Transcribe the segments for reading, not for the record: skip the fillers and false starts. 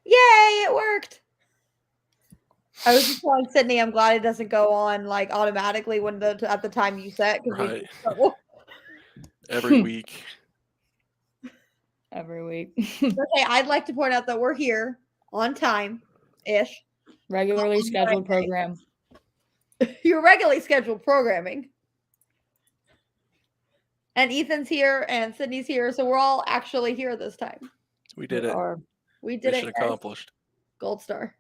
Yay, it worked. I was just telling Sydney I'm glad it doesn't go on like automatically when at the time you set because we get Right. in trouble. Every week. Every week. Okay, I'd like to point out that we're here on time ish. Regularly scheduled program. Your regularly scheduled programming. And Ethan's here and Sydney's here, so we're all actually here this time. We did it. We did Mission it. Guys. accomplished. Gold star.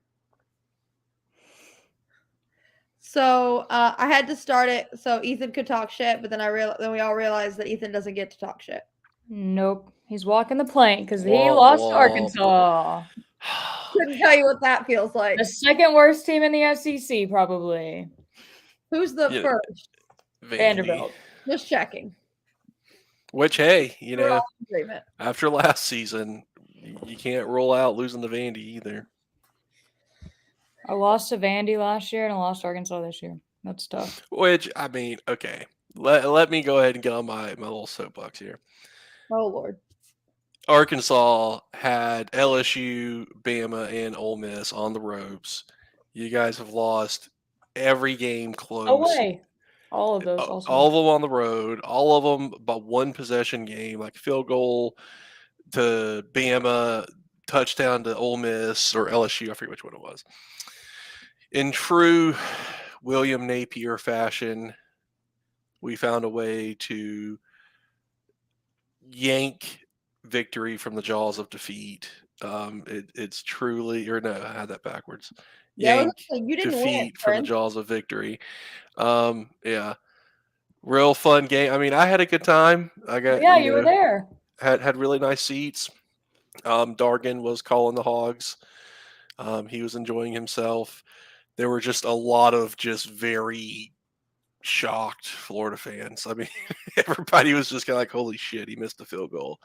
So I had to start it so Ethan could talk shit, but then then we all realized that Ethan doesn't get to talk shit. Nope, he's walking the plank because he lost to Arkansas. Couldn't tell you what that feels like. The second worst team in the SEC, probably. Who's the first? Vanderbilt. Just checking. Which, hey, after last season, you can't roll out losing to Vandy either. I lost to Vandy last year and I lost to Arkansas this year. That's tough. Which, I mean, okay. Let me go ahead and get on my little soapbox here. Oh, Lord. Arkansas had LSU, Bama, and Ole Miss on the ropes. You guys have lost every game close. Away. All of those also. All of them on the road. All of them but one possession game, like field goal to Bama, touchdown to Ole Miss or LSU. I forget which one it was. In true William Napier fashion, we found a way to yank victory from the jaws of defeat. It's truly, or no, I had that backwards. Yank defeat from the jaws of victory. Yeah, real fun game. I mean, I had a good time. You were there. Had really nice seats. Dargan was calling the hogs. He was enjoying himself. There were just a lot of just very shocked Florida fans. I mean, everybody was just kind of like, holy shit, he missed the field goal.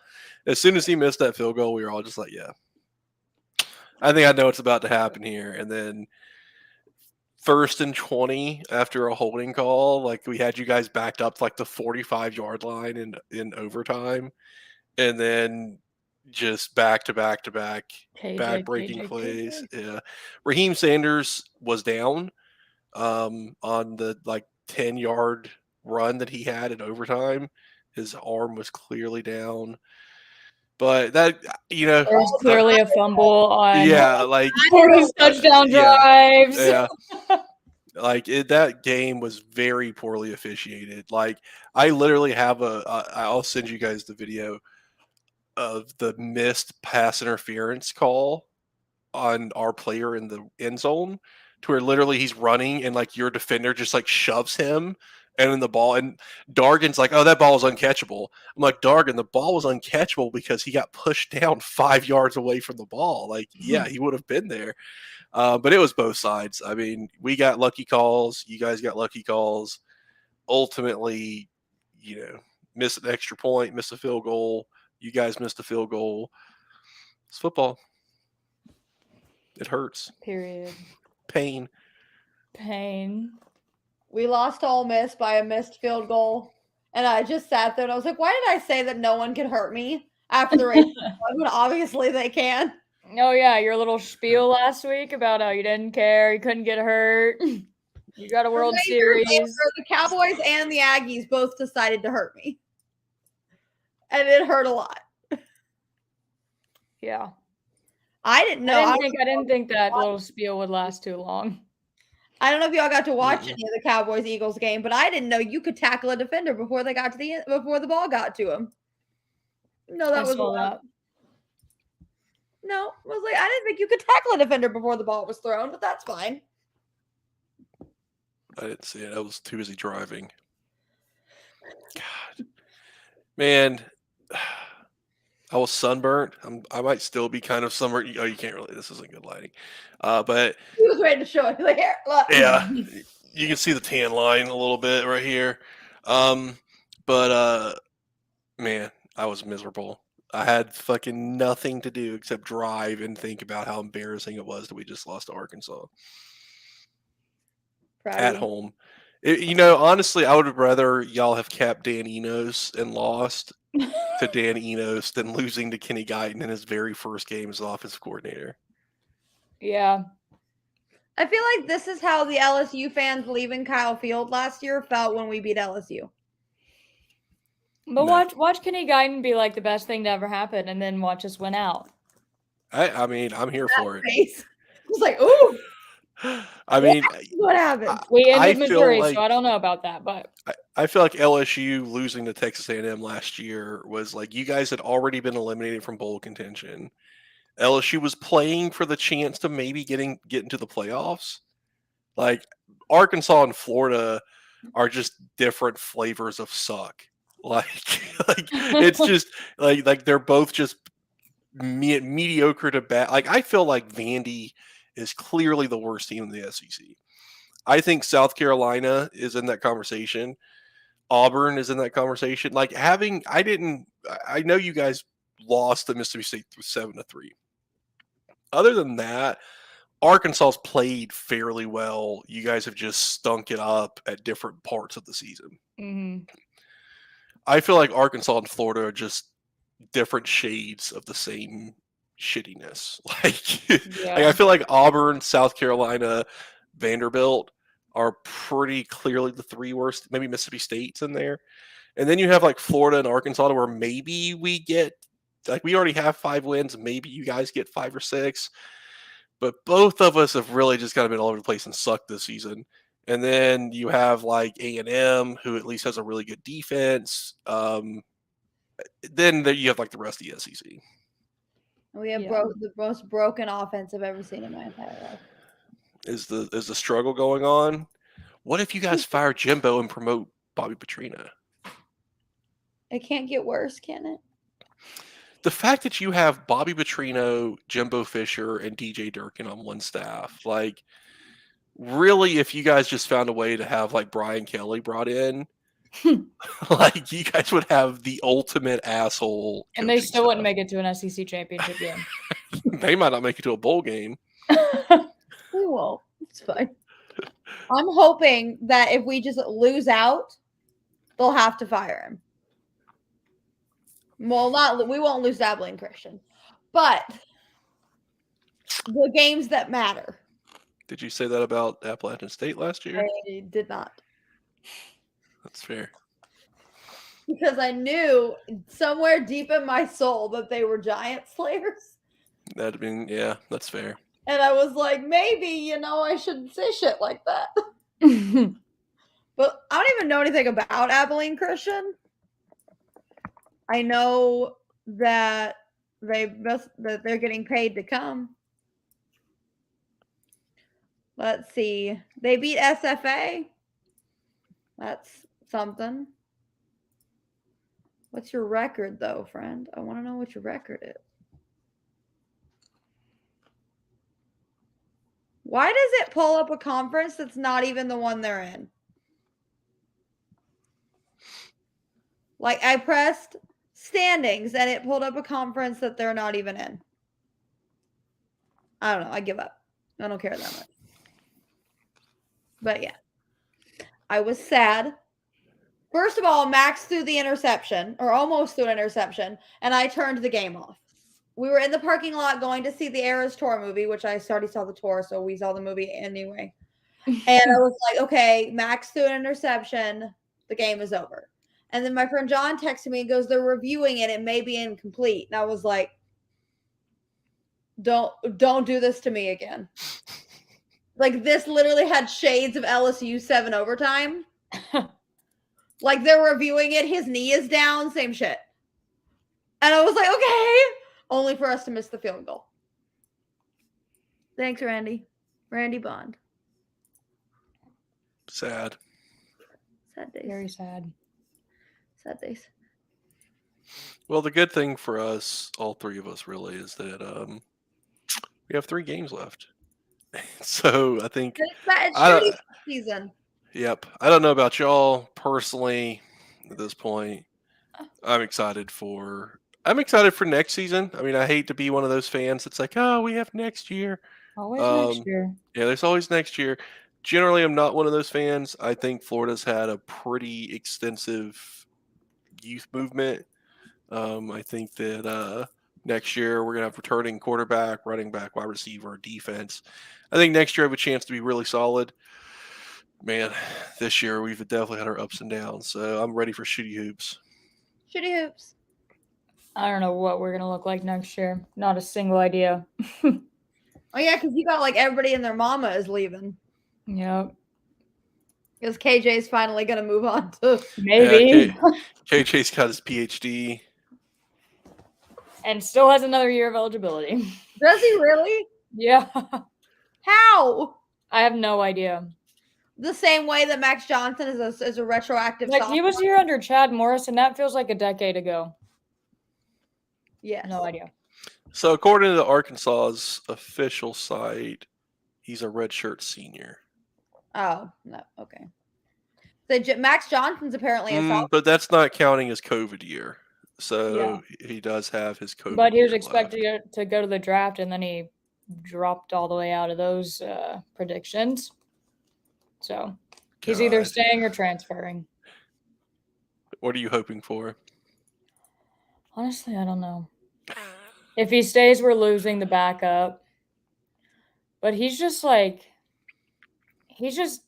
As soon as he missed that field goal, we were all just like, yeah, I think I know what's about to happen here. And then 1st and 20 after a holding call, like we had you guys backed up like the 45-yard line in overtime. And then just back breaking plays. Yeah. Raheem Sanders was down on the like 10-yard run that he had in overtime. His arm was clearly down. But that, there was clearly a fumble on like Florida's touchdown drives. Yeah. Like that game was very poorly officiated. Like I literally have I'll send you guys the video of the missed pass interference call on our player in the end zone, to where literally he's running and like your defender just like shoves him and then the ball, and Dargan's like, oh, that ball is uncatchable. I'm like, Dargan, the ball was uncatchable because he got pushed down 5 yards away from the ball. Like, yeah, he would have been there. But it was both sides. I mean, we got lucky calls. You guys got lucky calls. Ultimately, miss an extra point, miss a field goal. You guys missed a field goal. It's football. It hurts. Period. Pain. We lost to Ole Miss by a missed field goal. And I just sat there and I was like, why did I say that no one could hurt me after the race? But obviously they can. Oh, yeah. Your little spiel last week about how you didn't care. You couldn't get hurt. You got a World Series. The Cowboys and the Aggies both decided to hurt me. And it hurt a lot. Yeah. I didn't know. I didn't think that little spiel would last too long. I don't know if y'all got to watch any of the Cowboys-Eagles game, but I didn't know you could tackle a defender before they got to before the ball got to him. No, that was that. No, I was like, I didn't think you could tackle a defender before the ball was thrown, but that's fine. I didn't see it. I was too busy driving. God, man, I was sunburnt. I might still be kind of sunburnt. Oh, you can't really. This isn't good lighting. But he was ready to show it. Like, here, look. Yeah, you can see the tan line a little bit right here. But man, I was miserable. I had fucking nothing to do except drive and think about how embarrassing it was that we just lost to Arkansas at home. Honestly, I would have rather y'all have kept Dan Enos and lost to Dan Enos than losing to Kenny Guyton in his very first game as offensive coordinator. Yeah. I feel like this is how the LSU fans leaving Kyle Field last year felt when we beat LSU. But watch Kenny Guyton be like the best thing to ever happen, and then watch us win out. I mean, I'm here for it. Face. I was like, ooh. I mean, what happened? We ended Missouri, so I don't know about that, but I feel like LSU losing to Texas A&M last year was like you guys had already been eliminated from bowl contention. LSU was playing for the chance to maybe get into the playoffs. Like Arkansas and Florida are just different flavors of suck. Like it's just like they're both just mediocre to bad. Like I feel like Vandy is clearly the worst team in the SEC. I think South Carolina is in that conversation. Auburn is in that conversation. Like I know you guys lost to Mississippi State 7-3. Other than that, Arkansas's played fairly well. You guys have just stunk it up at different parts of the season. Mm-hmm. I feel like Arkansas and Florida are just different shades of the same shittiness. Like I feel like Auburn, South Carolina, Vanderbilt are pretty clearly the three worst. Maybe Mississippi State's in there. And then you have like Florida and Arkansas where maybe we get, like we already have 5 wins. Maybe you guys get 5 or 6. But both of us have really just kind of been all over the place and sucked this season. And then you have like A&M, who at least has a really good defense. Then you have like the rest of the SEC. We have the most broken offense I've ever seen in my entire life. Is the struggle going on? What if you guys fire Jimbo and promote Bobby Petrino? It can't get worse, can it? The fact that you have Bobby Petrino, Jimbo Fisher, and DJ Durkin on one staff, like, really, if you guys just found a way to have like Brian Kelly brought in, like you guys would have the ultimate asshole. And they still wouldn't make it to an SEC championship game. They might not make it to a bowl game. We won't. It's fine. I'm hoping that if we just lose out, they'll have to fire him. Well, we won't lose to Abilene Christian, but the games that matter. Did you say that about Appalachian State last year? I did not. That's fair. Because I knew somewhere deep in my soul that they were giant slayers. That'd been, yeah, that's fair. And I was like, maybe, I shouldn't say shit like that. But I don't even know anything about Abilene Christian. I know that they're getting paid to come. Let's see. They beat SFA. That's something. What's your record, though, friend? I want to know what your record is. Why does it pull up a conference that's not even the one they're in? Like, I pressed standings, and it pulled up a conference that they're not even in. I don't know. I give up. I don't care that much. But, yeah. I was sad. First of all, Max threw the interception, or almost threw an interception, and I turned the game off. We were in the parking lot going to see the Eras Tour movie, which I already saw the tour, so we saw the movie anyway. And I was like, okay, Max threw an interception. The game is over. And then my friend John texted me and goes, they're reviewing it. It may be incomplete. And I was like, don't do this to me again. Like, this literally had shades of LSU 7 overtime. Like, they're reviewing it. His knee is down. Same shit. And I was like, okay. Only for us to miss the field goal. Thanks, Randy. Randy Bond. Sad. Sad days. Very sad. Sad days. Well, the good thing for us, all three of us really, is that we have 3 games left. So I think it's season. Yep. I don't know about y'all personally at this point. I'm excited for next season. I mean, I hate to be one of those fans that's like, oh, we have next year. Always next year. Yeah, there's always next year. Generally, I'm not one of those fans. I think Florida's had a pretty extensive youth movement. I think that Next year, we're going to have returning quarterback, running back, wide receiver, defense. I think next year I have a chance to be really solid. Man, this year we've definitely had our ups and downs, so I'm ready for shitty hoops. Shitty hoops. I don't know what we're going to look like next year. Not a single idea. Oh, yeah, because you got like everybody and their mama is leaving. Yep. Because KJ's finally going to move on to. Maybe. KJ's got his PhD. And still has another year of eligibility. Does he really? Yeah. How? I have no idea. The same way that Max Johnson is a retroactive Like, sophomore? he was here under Chad Morris, and that feels like a decade ago. Yes. No idea. So according to Arkansas's official site, he's a redshirt senior. Oh, no. Okay. So Max Johnson's apparently a sophomore. But that's not counting his COVID year. So Yeah. he does have his COVID But he was year expected left. to go to the draft, and then he dropped all the way out of those predictions. So he's either staying or transferring. What are you hoping for? Honestly, I don't know. If he stays, we're losing the backup. But he's just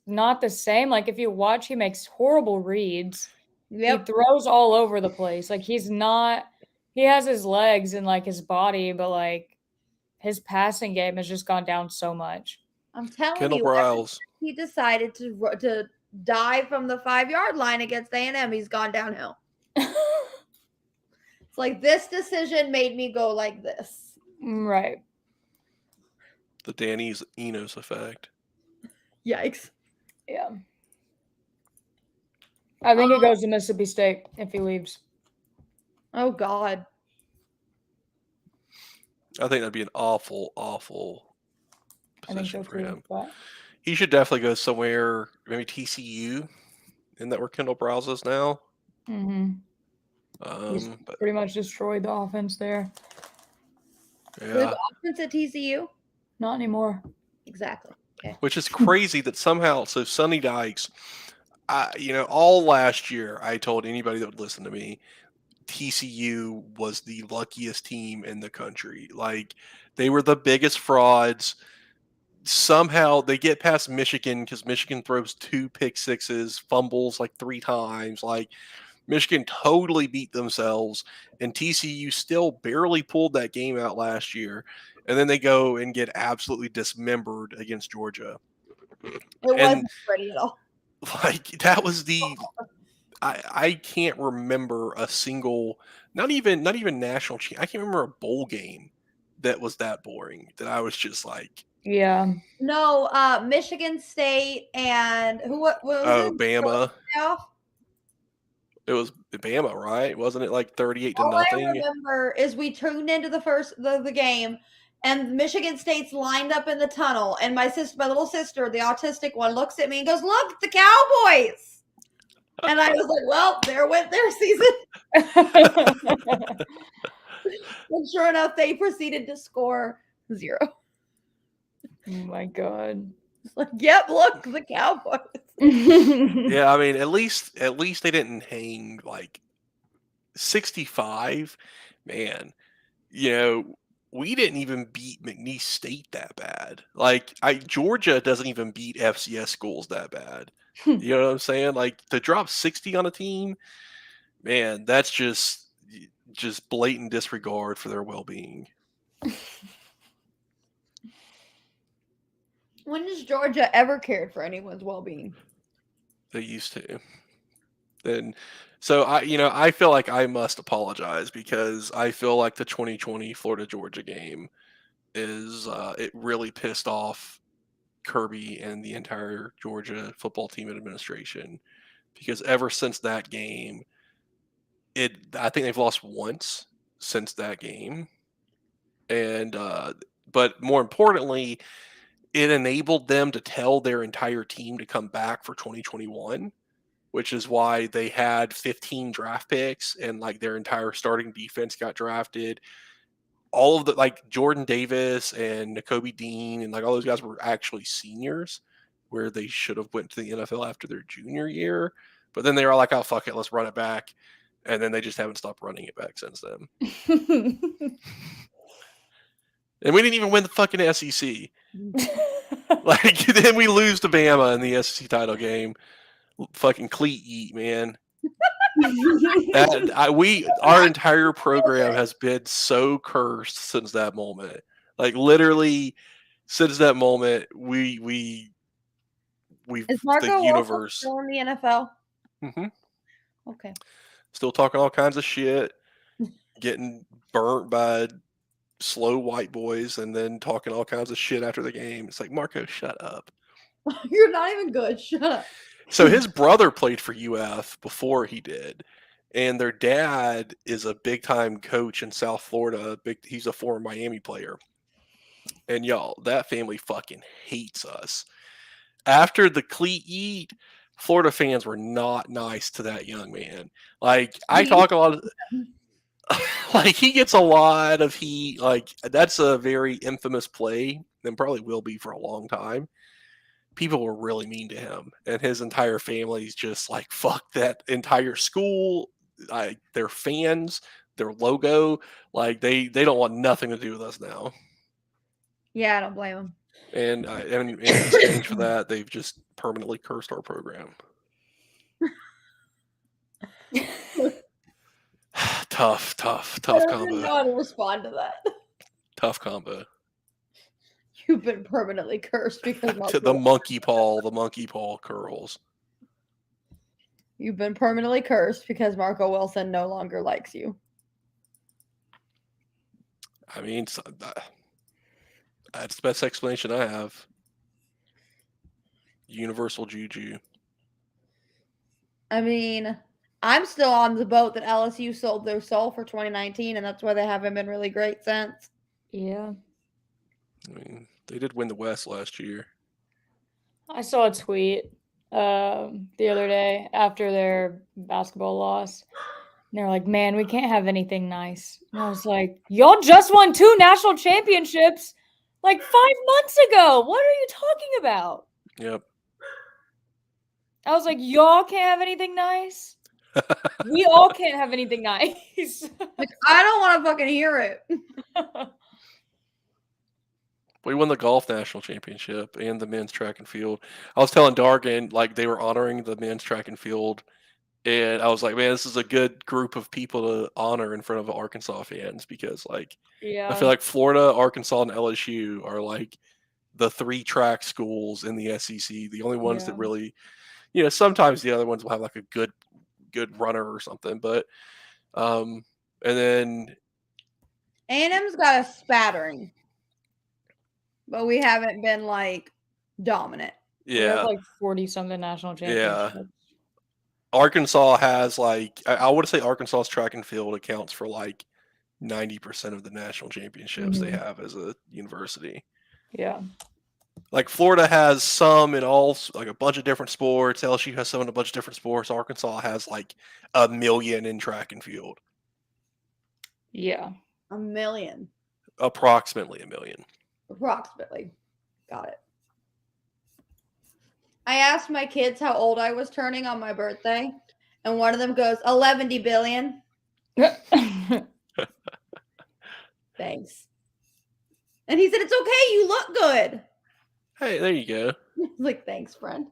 not the same. Like, if you watch, he makes horrible reads. Yep. He throws all over the place. Like, he has his legs and like his body, but like his passing game has just gone down so much. I'm telling Kendall you, Briles. He decided to dive from the 5-yard line against A&M. He's gone downhill. It's like, this decision made me go like this. Right. The Danny Enos effect. Yikes. Yeah. I think he goes to Mississippi State if he leaves. Oh, God. I think that'd be an awful, awful position for him. But he should definitely go somewhere, maybe TCU. Isn't that where Kendall Briles is now? Mm-hmm. He's pretty much destroyed the offense there. Yeah. The offense at TCU? Not anymore. Exactly. Okay. Which is crazy that somehow, so Sonny Dykes, all last year, I told anybody that would listen to me, TCU was the luckiest team in the country. Like, they were the biggest frauds. Somehow they get past Michigan because Michigan throws 2 pick sixes, fumbles like 3 times. Like, Michigan totally beat themselves, and TCU still barely pulled that game out last year. And then they go and get absolutely dismembered against Georgia. It wasn't pretty at all. Like, that was I can't remember a single, not even national champ. I can't remember a bowl game that was that boring, that I was just like, yeah. No, Michigan State and what was it? Bama. It was Bama, right? Wasn't it like 38-0? All I remember is we tuned into the game, and Michigan State's lined up in the tunnel, and my little sister, the autistic one, looks at me and goes, "Look, the Cowboys!" And I was like, "Well, there went their season." And sure enough, they proceeded to score 0. Oh my God. It's like, yep, look, the Cowboys. Yeah, I mean, at least they didn't hang like 65. Man, we didn't even beat McNeese State that bad. Like, Georgia doesn't even beat FCS schools that bad. You know what I'm saying? Like, to drop 60 on a team, man, that's just blatant disregard for their well-being. When has Georgia ever cared for anyone's well-being? They used to. And so I feel like I must apologize, because I feel like the 2020 Florida Georgia game is it really pissed off Kirby and the entire Georgia football team and administration, because ever since that game, I think they've lost once since that game. And but more importantly, it enabled them to tell their entire team to come back for 2021, which is why they had 15 draft picks, and like their entire starting defense got drafted. All of the, like, Jordan Davis and Nakobe Dean and like all those guys were actually seniors, where they should have went to the NFL after their junior year. But then they were like, "Oh, fuck it, let's run it back." And then they just haven't stopped running it back since then. And we didn't even win the fucking SEC. Like, then we lose to Bama in the SEC title game. Fucking cleat eat, man. Our entire program has been so cursed since that moment. Like, literally, since that moment, we've Is Marco the universe still in the NFL? Mm-hmm. Okay. Still talking all kinds of shit, getting burnt by slow white boys, and then talking all kinds of shit after the game. It's like, Marco, shut up. You're not even good. Shut up. So his brother played for UF before he did, and their dad is a big time coach in South Florida. He's a former Miami player. And y'all, that family fucking hates us. After the cleat eat, Florida fans were not nice to that young man. Like, I talk a lot of, like, he gets a lot of heat. Like, that's a very infamous play and probably will be for a long time. People were really mean to him, and his entire family's just like, fuck that entire school. Their fans, their logo, like, they don't want nothing to do with us now. Yeah, I don't blame them. And in exchange for that, they've just permanently cursed our program. Tough combo. I don't know how to respond to that. Tough combo. You've been permanently cursed because to the monkey paw curls. You've been permanently cursed because Marco Wilson no longer likes you. I mean, that's the best explanation I have. Universal juju. I mean, I'm still on the boat that LSU sold their soul for 2019, and that's why they haven't been really great since. Yeah. I mean, they did win the West last year. I saw a tweet the other day after their basketball loss. And they're like, man, we can't have anything nice. And I was like, y'all just won 2 national championships like 5 months ago. What are you talking about? Yep. I was like, y'all can't have anything nice? We all can't have anything nice. Like, I don't want to fucking hear it. We won the golf national championship and the men's track and field. I was telling Dargan, like, they were honoring the men's track and field, and I was like, man, this is a good group of people to honor in front of Arkansas fans, because, like, I feel like Florida, Arkansas, and LSU are like the 3 track schools in the SEC. The only ones that really, sometimes the other ones will have like a good runner or something, but and then A&M's got a spattering, but we haven't been like dominant. Yeah, we have like 40-something national championships. Yeah, Arkansas has like, I would say Arkansas's track and field accounts for like 90% of the national championships they have as a university. Yeah. Like, Florida has some in all, like, a bunch of different sports. LSU has some in a bunch of different sports. Arkansas has like 1 million in track and field. Yeah. 1 million. Approximately 1 million. Approximately. Got it. I asked my kids how old I was turning on my birthday, and one of them goes, 11 billion. Thanks. And he said, it's okay. You look good. Hey, there you go. Like, thanks, friend.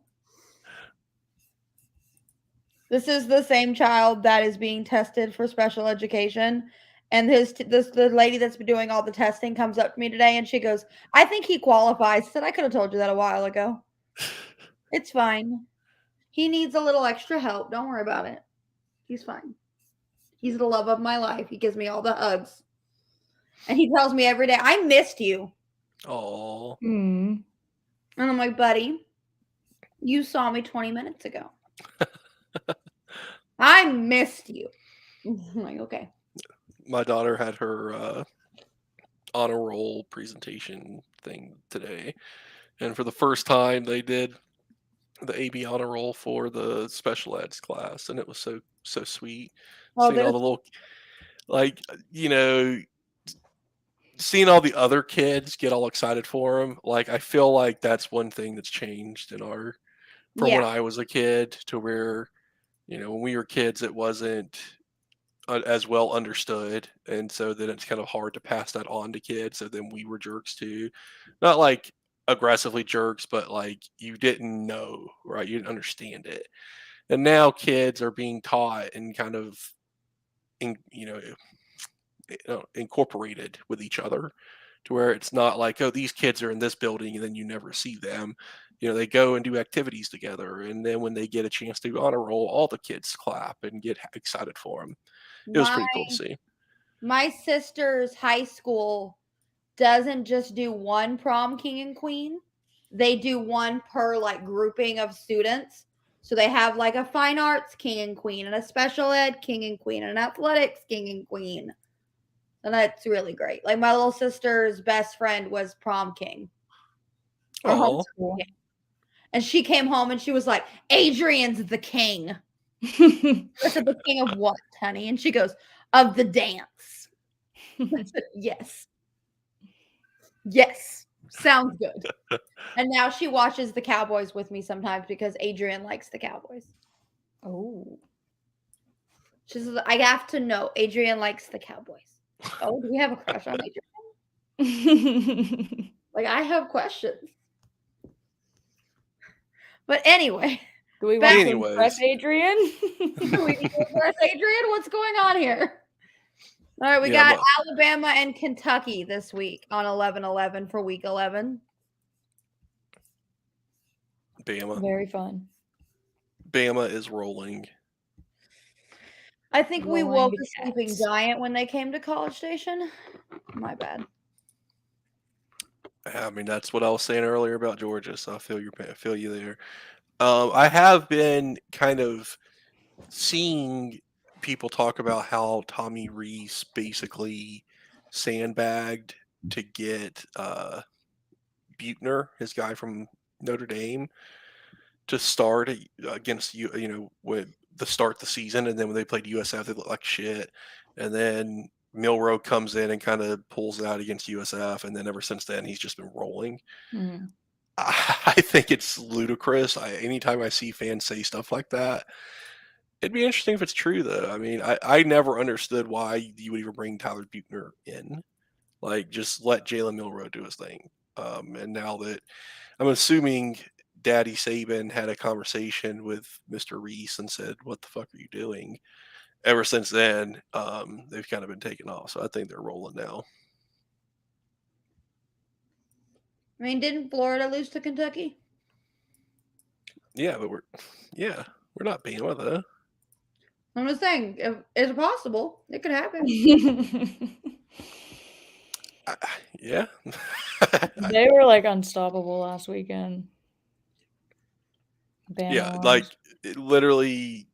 This is the same child that is being tested for special education. And the lady that's been doing all the testing comes up to me today, and she goes, I think he qualifies. I said, I could have told you that a while ago. It's fine. He needs a little extra help. Don't worry about it. He's fine. He's the love of my life. He gives me all the hugs. And he tells me every day, I missed you. Oh. And I'm like, buddy, you saw me 20 minutes ago. I missed you. I'm like, okay. My daughter had her honor roll presentation thing today. And for the first time, they did the AB honor roll for the special eds class. And it was so sweet. Seeing all the little, like, seeing all the other kids get all excited for him. Like, I feel like that's one thing that's changed in from when I was a kid to where, when we were kids, it wasn't as well understood, and so then it's kind of hard to pass that on to kids. So then we were jerks too, not like aggressively jerks, but like you didn't know, right? You didn't understand it, and now kids are being taught and kind of in, incorporated with each other to where it's not like, oh, these kids are in this building and then you never see them. They go and do activities together, and then when they get a chance to honor roll, all the kids clap and get excited for them. It was My pretty cool to see. my sister's high school doesn't just do one prom king and queen. They do one per like grouping of students. So they have like a fine arts king and queen and a special ed king and queen and an athletics king and queen. And that's really great. Like my little sister's best friend was prom king. Or Oh, homeschool king. And she came home and she was like, Adrian's the king. I said, the king of what, honey? And she goes, of the dance. I said, yes. Yes. Sounds good. And now she watches the Cowboys with me sometimes because Adrian likes the Cowboys. Oh. She says, I have to know Adrian likes the Cowboys. Oh, do we have a crush on Adrian? Like, I have questions. But anyway. Do we want to impress Adrian? Do we impress Adrian? What's going on here? All right, we got Alabama and Kentucky this week on 11-11 for week 11. Bama. Very fun. Bama is rolling. I think we woke the sleeping giant when they came to College Station. My bad. I mean, that's what I was saying earlier about Georgia, so I feel you there. I have been kind of seeing people talk about how Tommy Rees basically sandbagged to get Buechner, his guy from Notre Dame, to start against when the start the season, and then when they played USF, they looked like shit, and then Milroe comes in and kind of pulls out against USF, and then ever since then he's just been rolling. Mm-hmm. I think it's ludicrous. Anytime I see fans say stuff like that, it'd be interesting if it's true, though. I mean, I never understood why you would even bring Tyler Buechner in. Like, just let Jalen Milroe do his thing. And now that I'm assuming Daddy Saban had a conversation with Mr. Reese and said, "What the fuck are you doing?" Ever since then, they've kind of been taken off. So I think they're rolling now. I mean, didn't Florida lose to Kentucky? Yeah, but we're not Bama though. I'm just saying, is it possible? It could happen. Yeah. They were like unstoppable last weekend. Bama yeah, like literally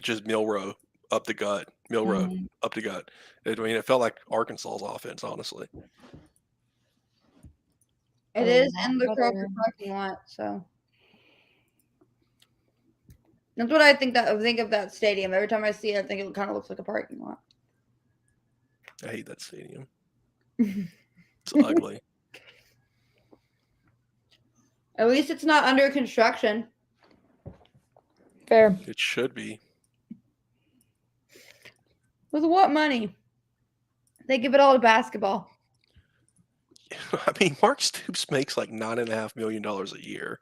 just Milroe up the gut. Milroe up the gut. I mean, it felt like Arkansas's offense, honestly. It is in the Kroger parking lot, so that's what I think of that stadium. Every time I see it, I think it kind of looks like a parking lot. I hate that stadium. It's ugly. At least it's not under construction. Fair. It should be. With what money? They give it all to basketball. I mean, Mark Stoops makes like $9.5 million a year.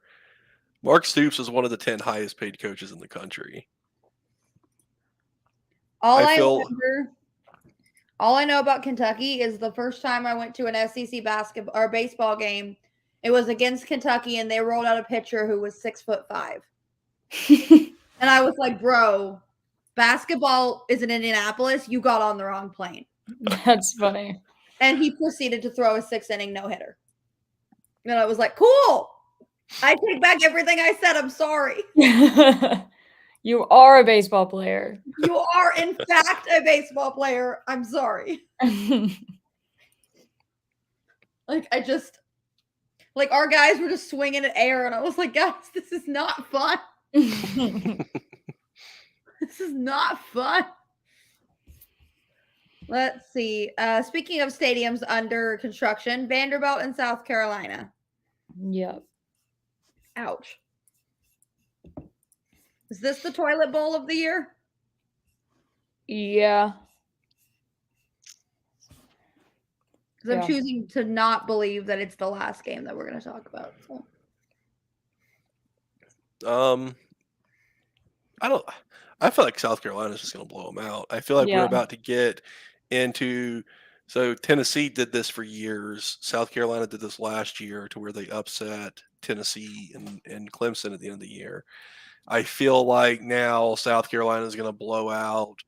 Mark Stoops is one of the 10 highest paid coaches in the country. All I know about Kentucky is the first time I went to an SEC basketball or baseball game, it was against Kentucky, and they rolled out a pitcher who was 6'5". And I was like, bro, basketball is in Indianapolis. You got on the wrong plane. That's funny. And he proceeded to throw a 6-inning no-hitter. And I was like, cool. I take back everything I said. I'm sorry. You are a baseball player. You are, in fact, a baseball player. I'm sorry. Like, our guys were just swinging at air, and I was like, guys, this is not fun. This is not fun. Let's see. Speaking of stadiums under construction, Vanderbilt in South Carolina. Yep. Ouch. Is this the toilet bowl of the year? Yeah. Because I'm choosing to not believe that it's the last game that we're going to talk about. So. I feel like South Carolina's just going to blow them out. I feel like we're about to get into. So Tennessee did this for years. South Carolina did this last year to where they upset Tennessee and Clemson at the end of the year. I feel like now South Carolina is going to blow out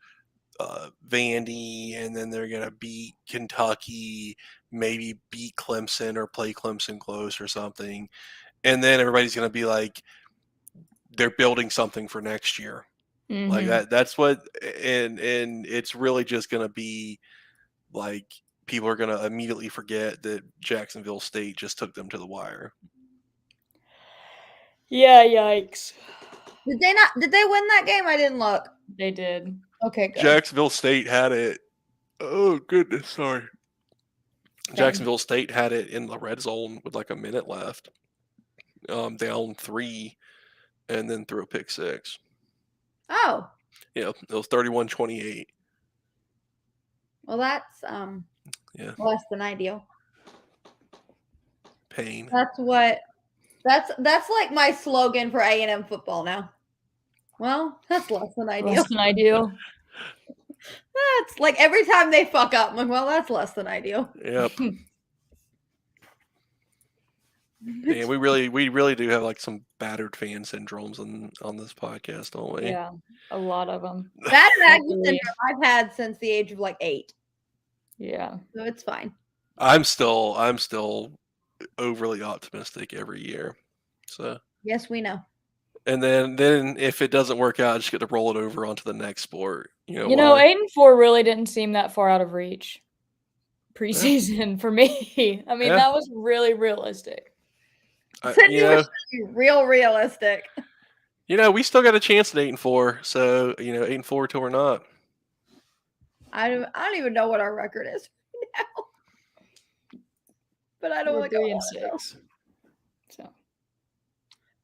Vandy, and then they're going to beat Kentucky, maybe beat Clemson or play Clemson close or something. And then everybody's going to be like, they're building something for next year. Mm-hmm. Like that. That's what, and it's really just going to be like people are going to immediately forget that Jacksonville State just took them to the wire. Yeah, yikes. Did they win that game? I didn't look. They did. Okay, good. Jacksonville State had it. Oh, goodness, sorry. Jacksonville State had it in the red zone with like a minute left. Down 3, and then threw a pick 6. Oh. Yeah, it was 31-28. Well, that's less than ideal. Pain. That's like my slogan for A&M football now. Well, that's less than ideal. Less than ideal. That's like every time they fuck up, I'm like, well, that's less than ideal. Yep. Man, we really do have like some battered fan syndromes on this podcast, don't we? Yeah, a lot of them. Bad Maggie syndrome I've had since the age of like 8. Yeah. So it's fine. I'm still overly optimistic every year. So yes, we know. And then if it doesn't work out, I just get to roll it over onto the next sport. 8-4 really didn't seem that far out of reach preseason for me. I mean, that was really realistic. Real realistic. We still got a chance at 8-4. So 8-4 till we're not. I don't even know what our record is right now. But I don't we're like 3-6. So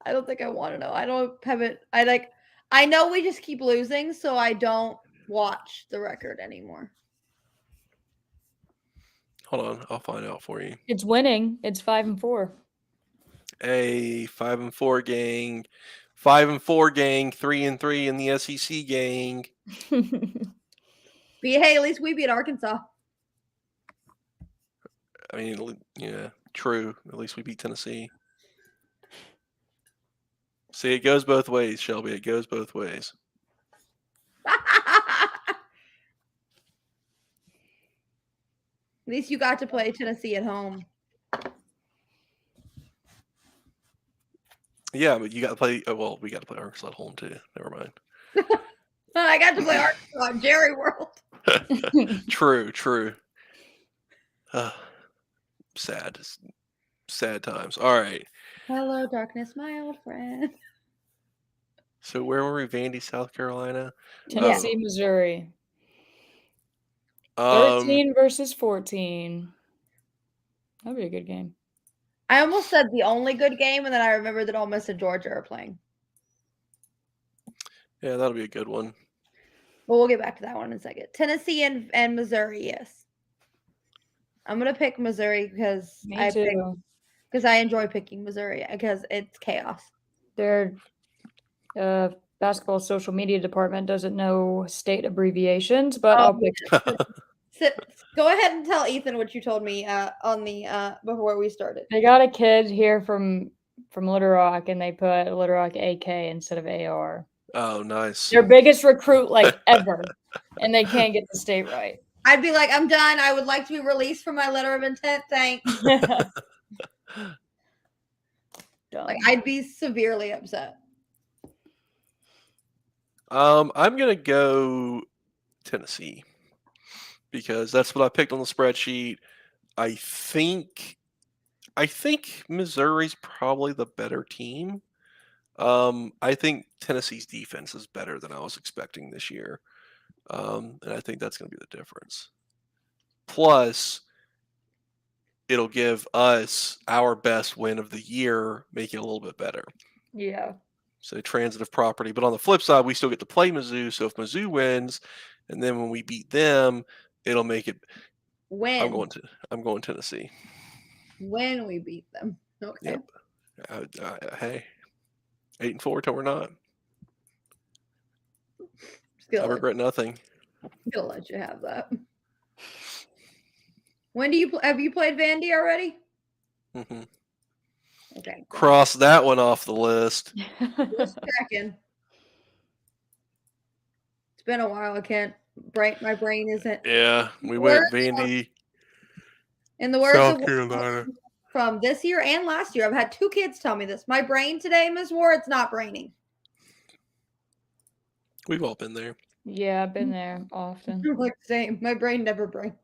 I don't think I want to know. I don't have it. I know we just keep losing, so I don't watch the record anymore. Hold on, I'll find out for you. It's winning. It's 5-4. A 5-4 gang, 5-4 gang, 3-3 in the SEC gang. But hey, at least we beat Arkansas. I mean, yeah, true. At least we beat Tennessee. See, it goes both ways, Shelby. It goes both ways. At least you got to play Tennessee at home. Yeah, but you got to play. Well, we got to play Arkansas at home too. Never mind. I got to play Arkansas at Jerry World. True. Sad times. All right. Hello, darkness, my old friend. So where were we? Vandy, South Carolina? Tennessee, Missouri. 13 versus 14. That'd be a good game. I almost said the only good game, and then I remembered that Ole Miss and Georgia are playing. Yeah, that'll be a good one. Well, we'll get back to that one in a second. Tennessee and Missouri, yes. I'm gonna pick Missouri because I enjoy picking Missouri because it's chaos. Their basketball social media department doesn't know state abbreviations, but I'll pick. Go ahead and tell Ethan what you told me on the before we started. They got a kid here from Little Rock, and they put Little Rock AK instead of AR. Oh, nice. Their biggest recruit ever, and they can't get the state right. I'd be like, I'm done. I would like to be released from my letter of intent. Thanks. I'd be severely upset. I'm gonna go Tennessee because that's what I picked on the spreadsheet. I think Missouri's probably the better team. I think Tennessee's defense is better than I was expecting this year. And I think that's going to be the difference. Plus, it'll give us our best win of the year, make it a little bit better. Yeah. So transitive property. But on the flip side, we still get to play Mizzou. So if Mizzou wins, and then when we beat them, it'll make it. When? I'm going Tennessee. When we beat them. Okay. Yep. Hey, 8-4 till we're not. I regret nothing. I'm gonna let you have that. When do you have you played Vandy already? Mm-hmm. Okay. Cross that one off the list. Just checking. It's been a while. I can't. My brain isn't. Yeah, we went Vandy. In the words South of Carolina. From this year and last year, I've had 2 kids tell me this. My brain today, Ms. Ward, it's not braining. We've all been there. Yeah, I've been there often. Like same. My brain never brains.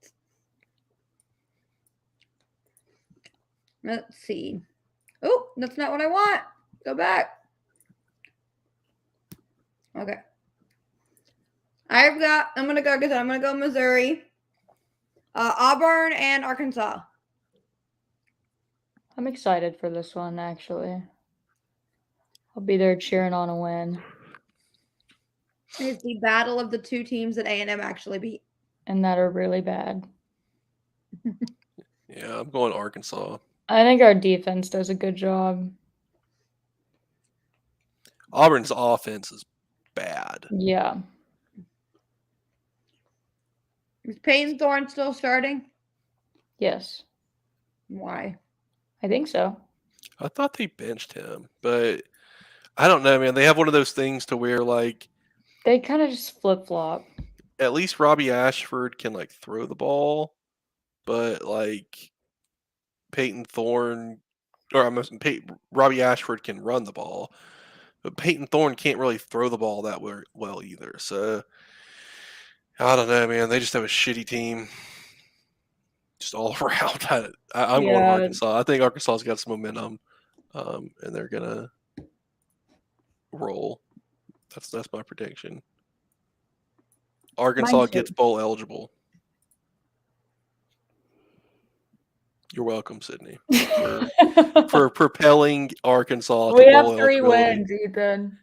Let's see. Oh, that's not what I want. Go back. Okay. I'm gonna go Missouri, Auburn, and Arkansas. I'm excited for this one, actually. I'll be there cheering on a win. It's the battle of the 2 teams that A&M actually beat. And that are really bad. Yeah, I'm going Arkansas. I think our defense does a good job. Auburn's offense is bad. Yeah. Is Peyton Thorne still starting? Yes. Why? I think so. I thought they benched him, but I don't know, man. They have one of those things to where, like, they kind of just flip-flop. At least Robbie Ashford can, like, throw the ball, but, like, Peyton Thorne, or Robbie Ashford can run the ball, but Peyton Thorne can't really throw the ball that well either. So I don't know, man. They just have a shitty team, just all around. I'm going Arkansas. I think Arkansas's got some momentum, and they're gonna roll. That's my prediction. Arkansas gets bowl eligible. You're welcome, Sydney, for propelling Arkansas to we bowl have 3 eligibility. wins, Ethan.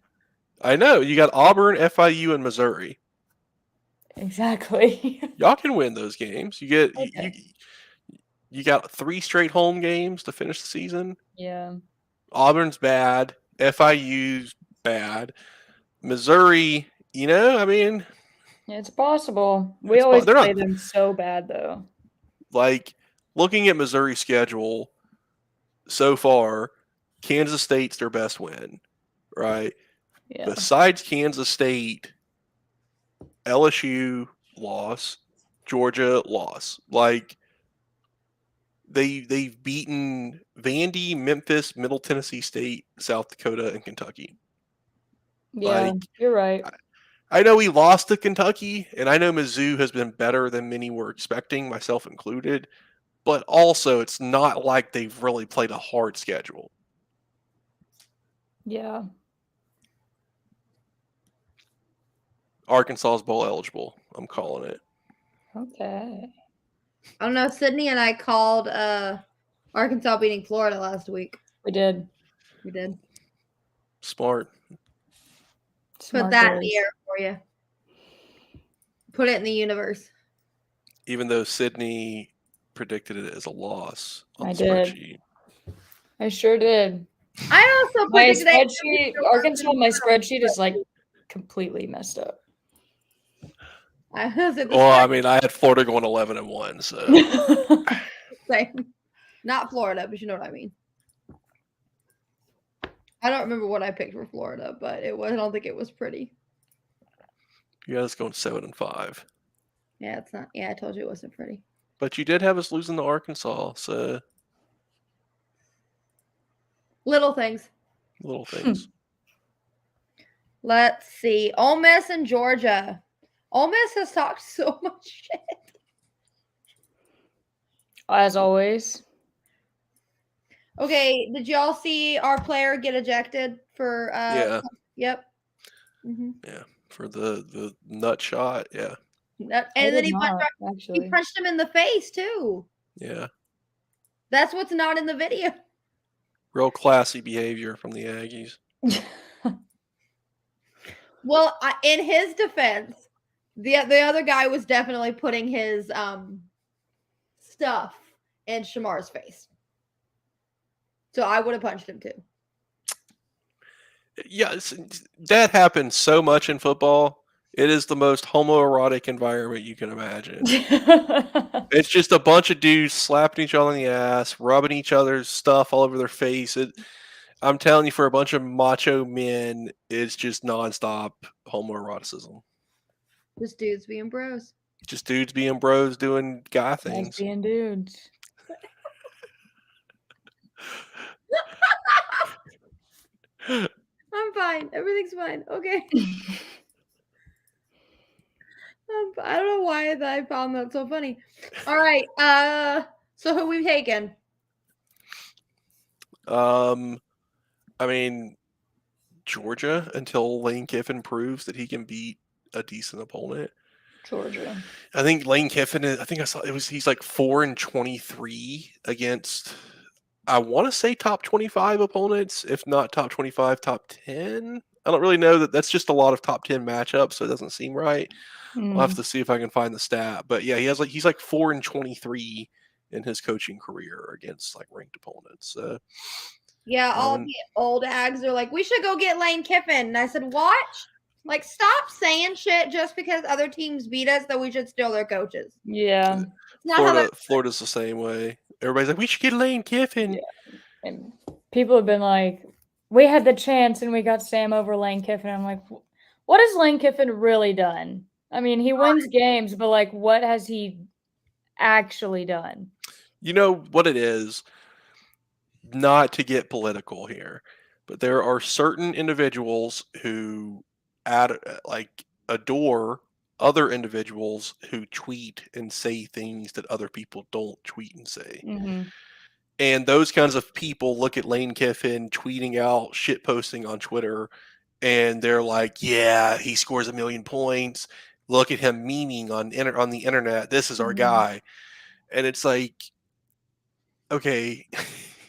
I know. You got Auburn, FIU, and Missouri. Exactly. Y'all can win those games. You got 3 straight home games to finish the season. Yeah. Auburn's bad. FIU's bad. Missouri, I mean, it's possible. We always play them so bad, though. Like, looking at Missouri's schedule so far, Kansas State's their best win, right? Yeah. Besides Kansas State, LSU loss, Georgia loss. Like, they've beaten Vandy, Memphis, Middle Tennessee State, South Dakota, and Kentucky. Yeah, you're right. I know we lost to Kentucky, and I know Mizzou has been better than many were expecting, myself included. But also, it's not like they've really played a hard schedule. Yeah. Arkansas's bowl eligible. I'm calling it. Okay. I don't know. Sydney and I called Arkansas beating Florida last week. We did. Smart. Put that in the air for you. Put it in the universe. Even though Sydney predicted it as a loss on the spreadsheet. I sure did. I also predicted my spreadsheet. Arkansas, my spreadsheet is like completely messed up. I had Florida going 11-1, so same. Not Florida, but you know what I mean. I don't remember what I picked for Florida, but I don't think it was pretty. You guys going 7-5. Yeah, it's not. Yeah, I told you it wasn't pretty. But you did have us losing to Arkansas, so little things. Let's see. Ole Miss and Georgia. Ole Miss has talked so much shit. As always. Okay, did y'all see our player get ejected for yeah. Yep. Mm-hmm. Yeah, for the nut shot, yeah. And then he punched him in the face too. Yeah. That's what's not in the video. Real classy behavior from the Aggies. Well, in his defense, The other guy was definitely putting his stuff in Shamar's face. So I would have punched him too. Yeah, that happens so much in football. It is the most homoerotic environment you can imagine. It's just a bunch of dudes slapping each other in the ass, rubbing each other's stuff all over their face. I'm telling you, for a bunch of macho men, it's just nonstop homoeroticism. Just dudes being bros. Just dudes being bros doing guy things. Nice being dudes. I'm fine. Everything's fine. Okay. I don't know why I found that so funny. All right. So who we taking? I mean, Georgia, until Lane Kiffin proves that he can beat a decent opponent. Georgia. I think Lane Kiffin. I think I saw it was. He's like 4-23 against. I want to say top 25 opponents, if not top 25, top 10. I don't really know that. That's just a lot of top 10 matchups, so it doesn't seem right. I'll have to see if I can find the stat. But yeah, he's like 4-23 in his coaching career against like ranked opponents. Yeah, all the old ags are like, we should go get Lane Kiffin. And I said, watch. Like, stop saying shit just because other teams beat us that we should steal their coaches. Yeah. Florida's the same way. Everybody's like, we should get Lane Kiffin. Yeah. And people have been like, we had the chance and we got Sam over Lane Kiffin. I'm like, what has Lane Kiffin really done? I mean, he wins games, but like, what has he actually done? You know what it is? Not to get political here, but there are certain individuals who adore other individuals who tweet and say things that other people don't tweet and say. Mm-hmm. And those kinds of people look at Lane Kiffin tweeting out shit posting on Twitter, and they're like, yeah, he scores 1 million points. Look at him memeing on the internet. This is our guy. And it's like, okay,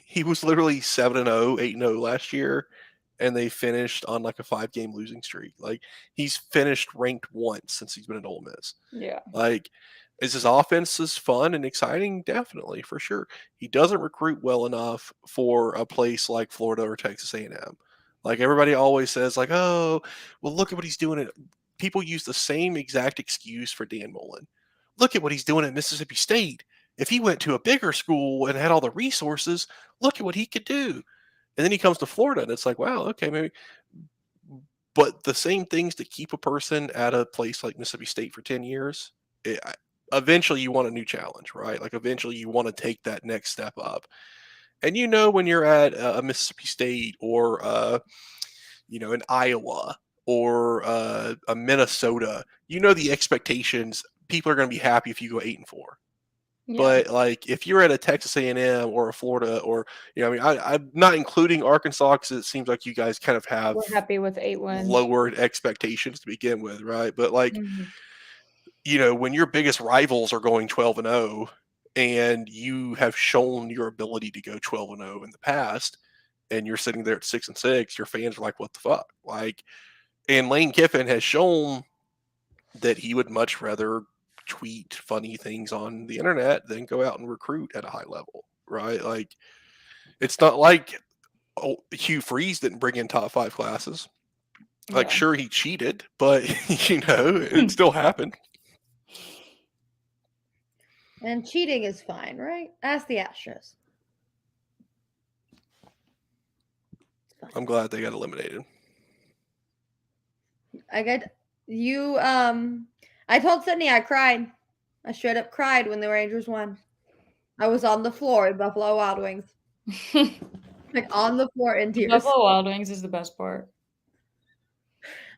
he was literally 7-0, 8-0 last year, and they finished on like a 5-game losing streak. Like, he's finished ranked once since he's been at Ole Miss. Yeah. Like, is his offense is fun and exciting? Definitely, for sure. He doesn't recruit well enough for a place like Florida or Texas A&M. Like, everybody always says, like, oh, well, look at what he's doing. People use the same exact excuse for Dan Mullen. Look at what he's doing at Mississippi State. If he went to a bigger school and had all the resources, look at what he could do. And then he comes to Florida, and it's like, wow, okay, maybe. But the same things that keep a person at a place like Mississippi State for 10 years, eventually you want a new challenge, right? Like, eventually you want to take that next step up. And you know, when you're at a Mississippi State or, an Iowa or a Minnesota, you know the expectations. People are going to be happy if you go 8-4. Yeah. But like, if you're at a Texas A&M or a Florida, or I'm not including Arkansas because it seems like you guys kind of have we're happy with 8 wins, lowered expectations to begin with, right? But like, when your biggest rivals are going 12-0, and you have shown your ability to go 12-0 in the past, and you're sitting there at 6-6, your fans are like, "What the fuck?" Like, and Lane Kiffin has shown that he would much rather tweet funny things on the internet than go out and recruit at a high level, right? Like, it's not like Hugh Freeze didn't bring in top 5 classes. Like, sure, he cheated, but it still happened. And cheating is fine, right? Ask the Astros. I'm glad they got eliminated. I told Sydney I cried. I straight up cried when the Rangers won. I was on the floor at Buffalo Wild Wings. Like, on the floor in tears. Buffalo Wild Wings is the best part.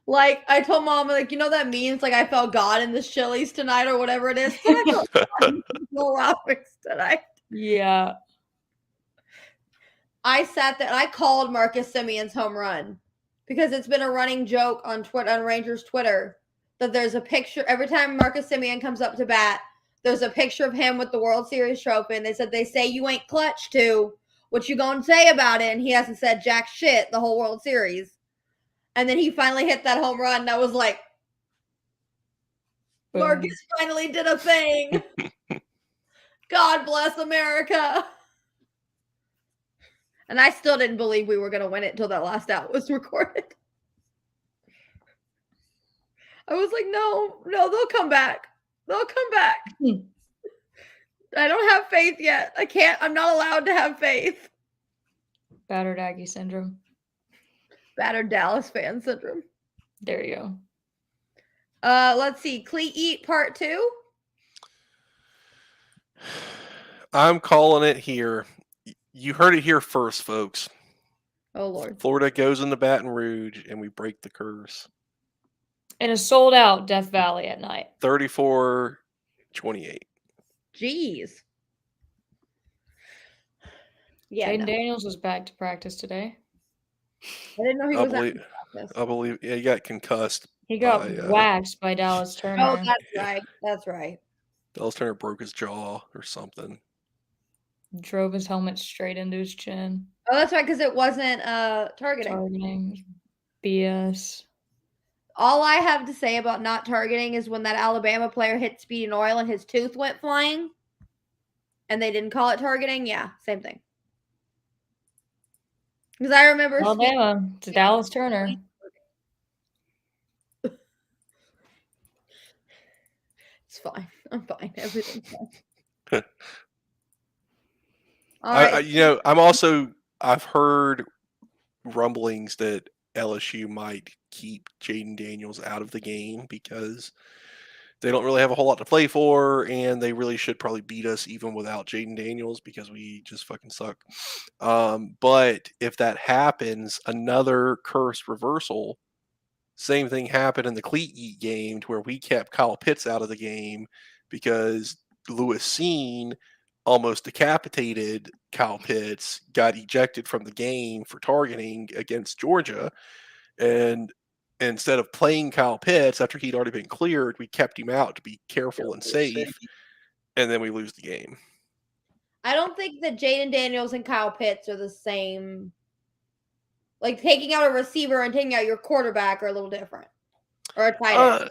Like, I told Mom, like, that means like I felt God in the Chili's tonight or whatever it is. I felt God in the Buffalo Wild Wings tonight. Yeah. I sat there and I called Marcus Simeon's home run because it's been a running joke on Rangers Twitter that there's a picture every time Marcus Simeon comes up to bat. There's a picture of him with the World Series trophy, and they say you ain't clutch too. What you gonna say about it? And he hasn't said jack shit the whole World Series. And then he finally hit that home run, and I was like, Marcus finally did a thing. God bless America. And I still didn't believe we were going to win it until that last out was recorded. I was like, no, they'll come back. They'll come back. I don't have faith yet. I'm not allowed to have faith. Battered Aggie syndrome. Battered Dallas fan syndrome. There you go. Let's see. Cleat Eat Part 2. I'm calling it here. You heard it here first, folks. Oh, Lord. Florida goes into Baton Rouge, and we break the curse. In a sold-out Death Valley at night. 34-28. Jeez. Yeah. Jaden Daniels was back to practice today. I didn't know he was at practice. I believe he got concussed. He got waxed by Dallas Turner. Oh, that's right. That's right. Dallas Turner broke his jaw or something. Drove his helmet straight into his chin. Oh, that's right, because it wasn't targeting. Targeting. BS. All I have to say about not targeting is when that Alabama player hit Speedy and Oil and his tooth went flying and they didn't call it targeting. Yeah, same thing. Because I remember Alabama to Dallas Turner. It's fine. I'm fine. Everything's fine. All right. I've heard rumblings that LSU might keep Jaden Daniels out of the game because they don't really have a whole lot to play for, and they really should probably beat us even without Jaden Daniels because we just fucking suck. But if that happens, another curse reversal. Same thing happened in the Cleat Eat game to where we kept Kyle Pitts out of the game because Lewis Seen almost decapitated Kyle Pitts, got ejected from the game for targeting against Georgia. And instead of playing Kyle Pitts after he'd already been cleared, we kept him out to be careful and safe. And then we lose the game. I don't think that Jaden Daniels and Kyle Pitts are the same. Like taking out a receiver and taking out your quarterback are a little different. Or a tight end.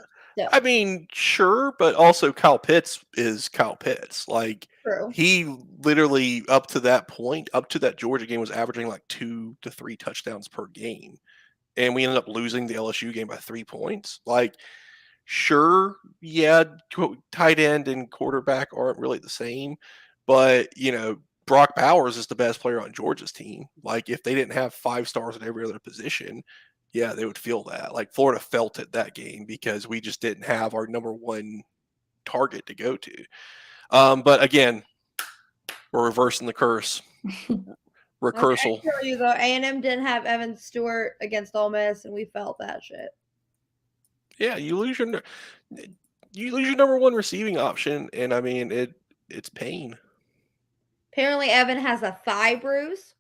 I mean, sure, but also Kyle Pitts is Kyle Pitts. Like, True. He literally, up to that point, up to that Georgia game, was averaging like 2 to 3 touchdowns per game. And we ended up losing the LSU game by 3 points. Like, sure, yeah, tight end and quarterback aren't really the same. But, Brock Bowers is the best player on Georgia's team. Like, if they didn't have 5 stars at every other position, yeah, they would feel that. Like, Florida felt it that game because we just didn't have our number one target to go to. But again, we're reversing the curse. Recursal. I tell you though, A&M didn't have Evan Stewart against Ole Miss, and we felt that shit. Yeah, you lose your number one receiving option, and I mean it's pain. Apparently, Evan has a thigh bruise,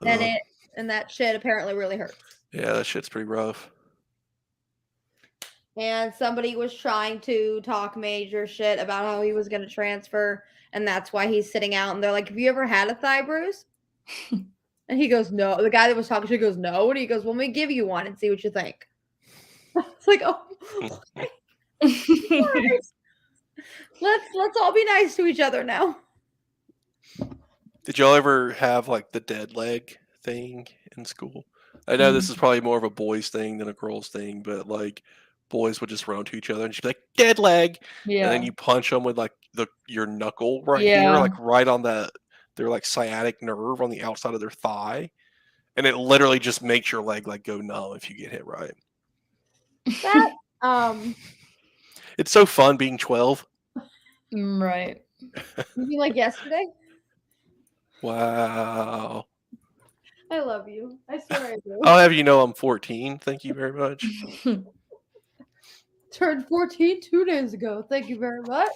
and that shit apparently really hurts. Yeah, that shit's pretty rough. And somebody was trying to talk major shit about how he was going to transfer, and that's why he's sitting out. And they're like, "Have you ever had a thigh bruise?" And he goes, "No." The guy that was talking to goes, "No." And he goes, "Well, let me give you one and see what you think." It's like, oh, let's all be nice to each other now. Did y'all ever have like the dead leg thing in school? I know this is probably more of a boys thing than a girls thing, but like boys would just run to each other and just be like, "Dead leg," and then you punch them with like your knuckle right here, like right on their like sciatic nerve on the outside of their thigh, and it literally just makes your leg like go numb if you get hit right. That it's so fun being 12. Right. You mean like yesterday? Wow. I love you. I swear I do. I'll have you know I'm 14. Thank you very much. Turned 14 2 days ago. Thank you very much.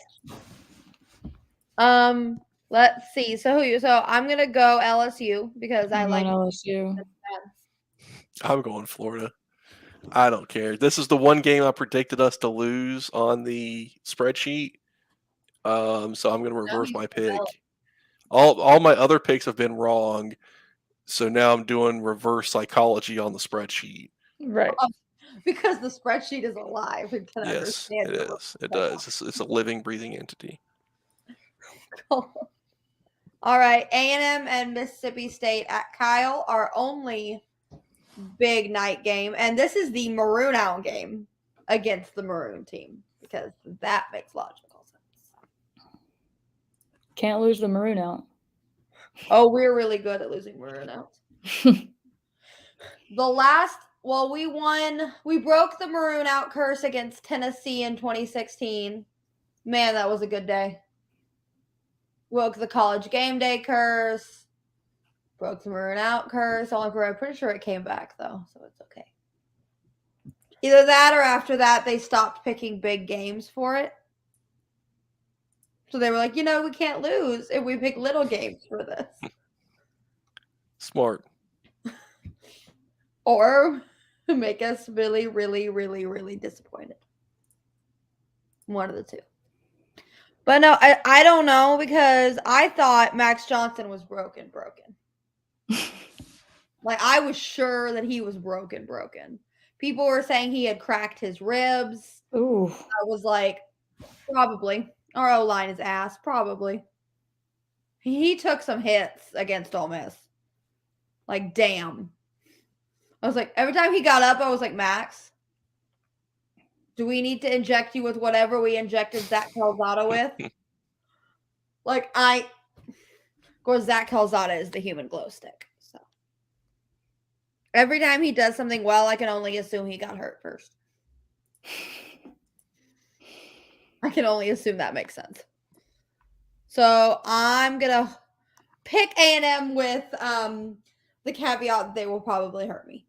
Let's see. So I'm gonna go LSU because I like LSU. I'm going Florida. I don't care. This is the one game I predicted us to lose on the spreadsheet. So I'm gonna reverse my pick. All my other picks have been wrong. So now I'm doing reverse psychology on the spreadsheet. Right. because the spreadsheet is alive and can Yes, understand. it is. It does. It's a living, breathing entity. All right, A&M and Mississippi State at Kyle, our only big night game, and this is the Maroon Owl game against the Maroon team because that makes logical sense. Can't lose the Maroon out. Oh, we're really good at losing Maroon Outs. We broke the Maroon Out curse against Tennessee in 2016. Man, that was a good day. Broke the college game day curse. Broke the Maroon Out curse. I'm pretty sure it came back though, so it's okay. Either that or after that, they stopped picking big games for it. So they were like, we can't lose if we pick little games for this. Smart. Or make us really, really, really, really disappointed. One of the two. But no, I don't know because I thought Max Johnson was broken. Like, I was sure that he was broken. People were saying he had cracked his ribs. Ooh. I was like, probably. Our O-line is ass. Probably. He took some hits against Ole Miss. Like, damn. I was like, every time he got up, I was like, Max, do we need to inject you with whatever we injected Zach Calzada with? Of course, Zach Calzada is the human glow stick. So every time he does something well, I can only assume he got hurt first. I can only assume that makes sense. So I'm going to pick A&M with the caveat that they will probably hurt me.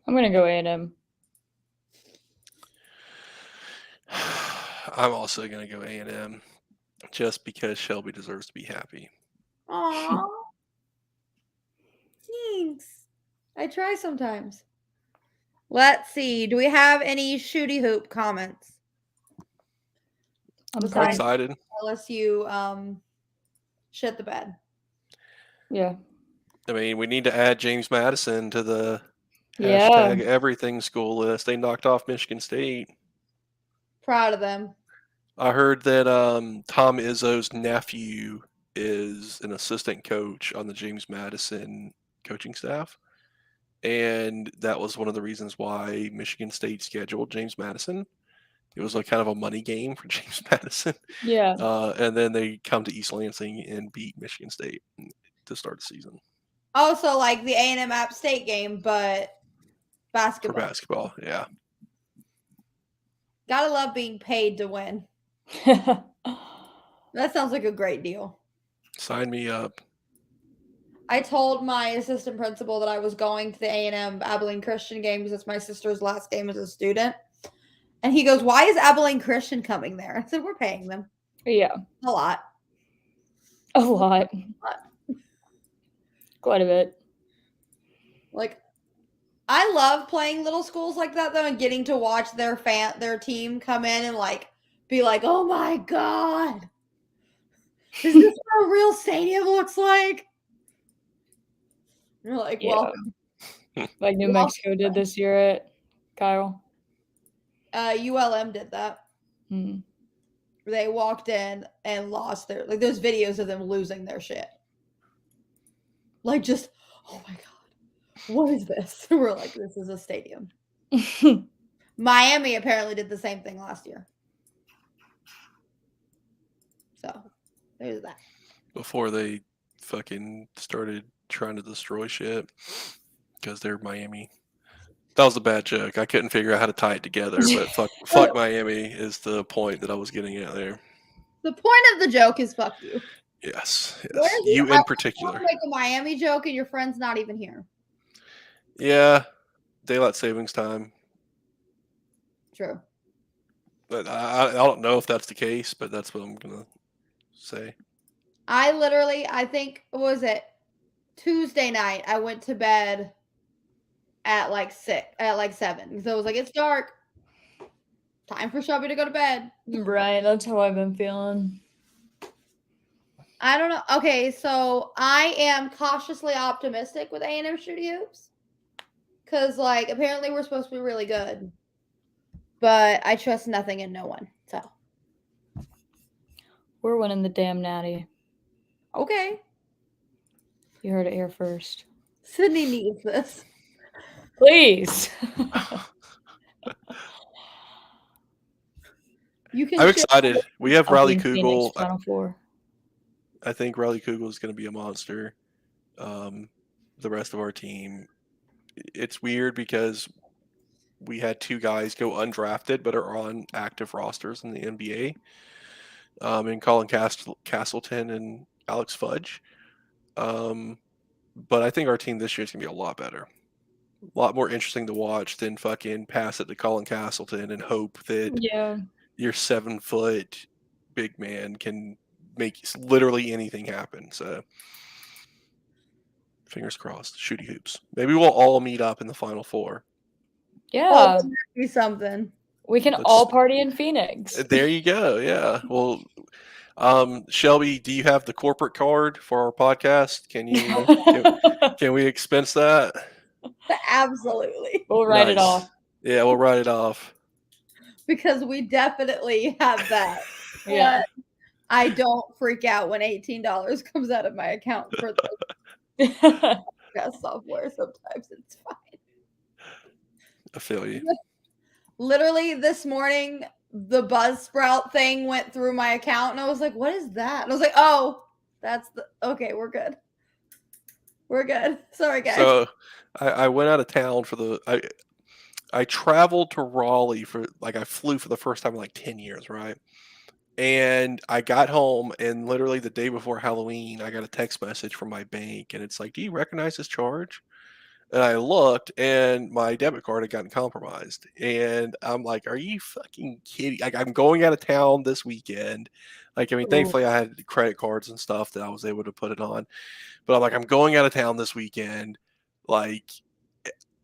I'm going to go A&M. I'm also going to go A&M just because Shelbie deserves to be happy. Aww. Thanks. I try sometimes. Let's see. Do we have any shooty hoop comments? I'm excited. Unless you shit the bed. Yeah. I mean, we need to add James Madison to the hashtag everything school list. They knocked off Michigan State. Proud of them. I heard that Tom Izzo's nephew is an assistant coach on the James Madison coaching staff. And that was one of the reasons why Michigan State scheduled James Madison. It was like kind of a money game for James Madison. Yeah. And then they come to East Lansing and beat Michigan State to start the season. Oh, so like the A&M App State game, but basketball. For basketball, yeah. Gotta love being paid to win. That sounds like a great deal. Sign me up. I told my assistant principal that I was going to the A&M Abilene Christian game because it's my sister's last game as a student. And he goes, why is Abilene Christian coming there? I said, we're paying them. Yeah. A lot. A lot. Quite a bit. Like, I love playing little schools like that, though, and getting to watch their team come in and, like, be like, oh, my God. Is this what a real stadium looks like? You're like, welcome. Like New Mexico did this year at Kyle. ULM did that. Hmm. They walked in and lost there's videos of them losing their shit. Like, just, oh my God, what is this? We're like, this is a stadium. Miami apparently did the same thing last year. So, there's that. Before they fucking started trying to destroy shit because they're Miami. That was a bad joke. I couldn't figure out how to tie it together, but fuck Miami is the point that I was getting at there. The point of the joke is fuck you. Yes. You in particular. Make a Miami joke and your friend's not even here. Yeah. Daylight savings time. True. But I don't know if that's the case, but that's what I'm going to say. I think, what was it? Tuesday night, I went to bed at like 7 because I was like, it's dark. Time for Shelbie to go to bed. Right, that's how I've been feeling. I don't know. Okay, so I am cautiously optimistic with A&M Shooty Hoops. Because, like, apparently we're supposed to be really good. But I trust nothing and no one. So. We're winning the damn natty. Okay. You heard it here first. Sydney needs this. Please. I'm excited. We have Riley Kugel. Final Four. I think Riley Kugel is going to be a monster. The rest of our team, it's weird because we had two guys go undrafted but are on active rosters in the NBA. In Colin Castleton and Alex Fudge. But I think our team this year is going to be a lot better. A lot more interesting to watch than fucking pass it to Colin Castleton and hope that your 7 foot big man can make literally anything happen. So fingers crossed. Shooty hoops. Maybe we'll all meet up in the Final Four. Yeah. Be something. We can all party in Phoenix. There you go. Yeah. Well, Shelby, do you have the corporate card for our podcast? Can you can we expense that? Absolutely. We'll write it off. Yeah, we'll write it off. Because we definitely have that. Yeah. I don't freak out when $18 comes out of my account for the software. Sometimes it's fine. I feel you. Literally this morning, the Buzzsprout thing went through my account, and I was like, "What is that?" And I was like, "Oh, that's the okay. We're good. We're good. Sorry, guys." So I went out of town for I traveled to Raleigh for I flew for the first time in like 10 years, right? And I got home, and literally the day before Halloween, I got a text message from my bank, and it's like, "Do you recognize this charge?" And I looked, and my debit card had gotten compromised. And I'm like, "Are you fucking kidding?" Like, I'm going out of town this weekend. Like, I mean, thankfully I had credit cards and stuff that I was able to put it on. But I'm like, I'm going out of town this weekend. Like,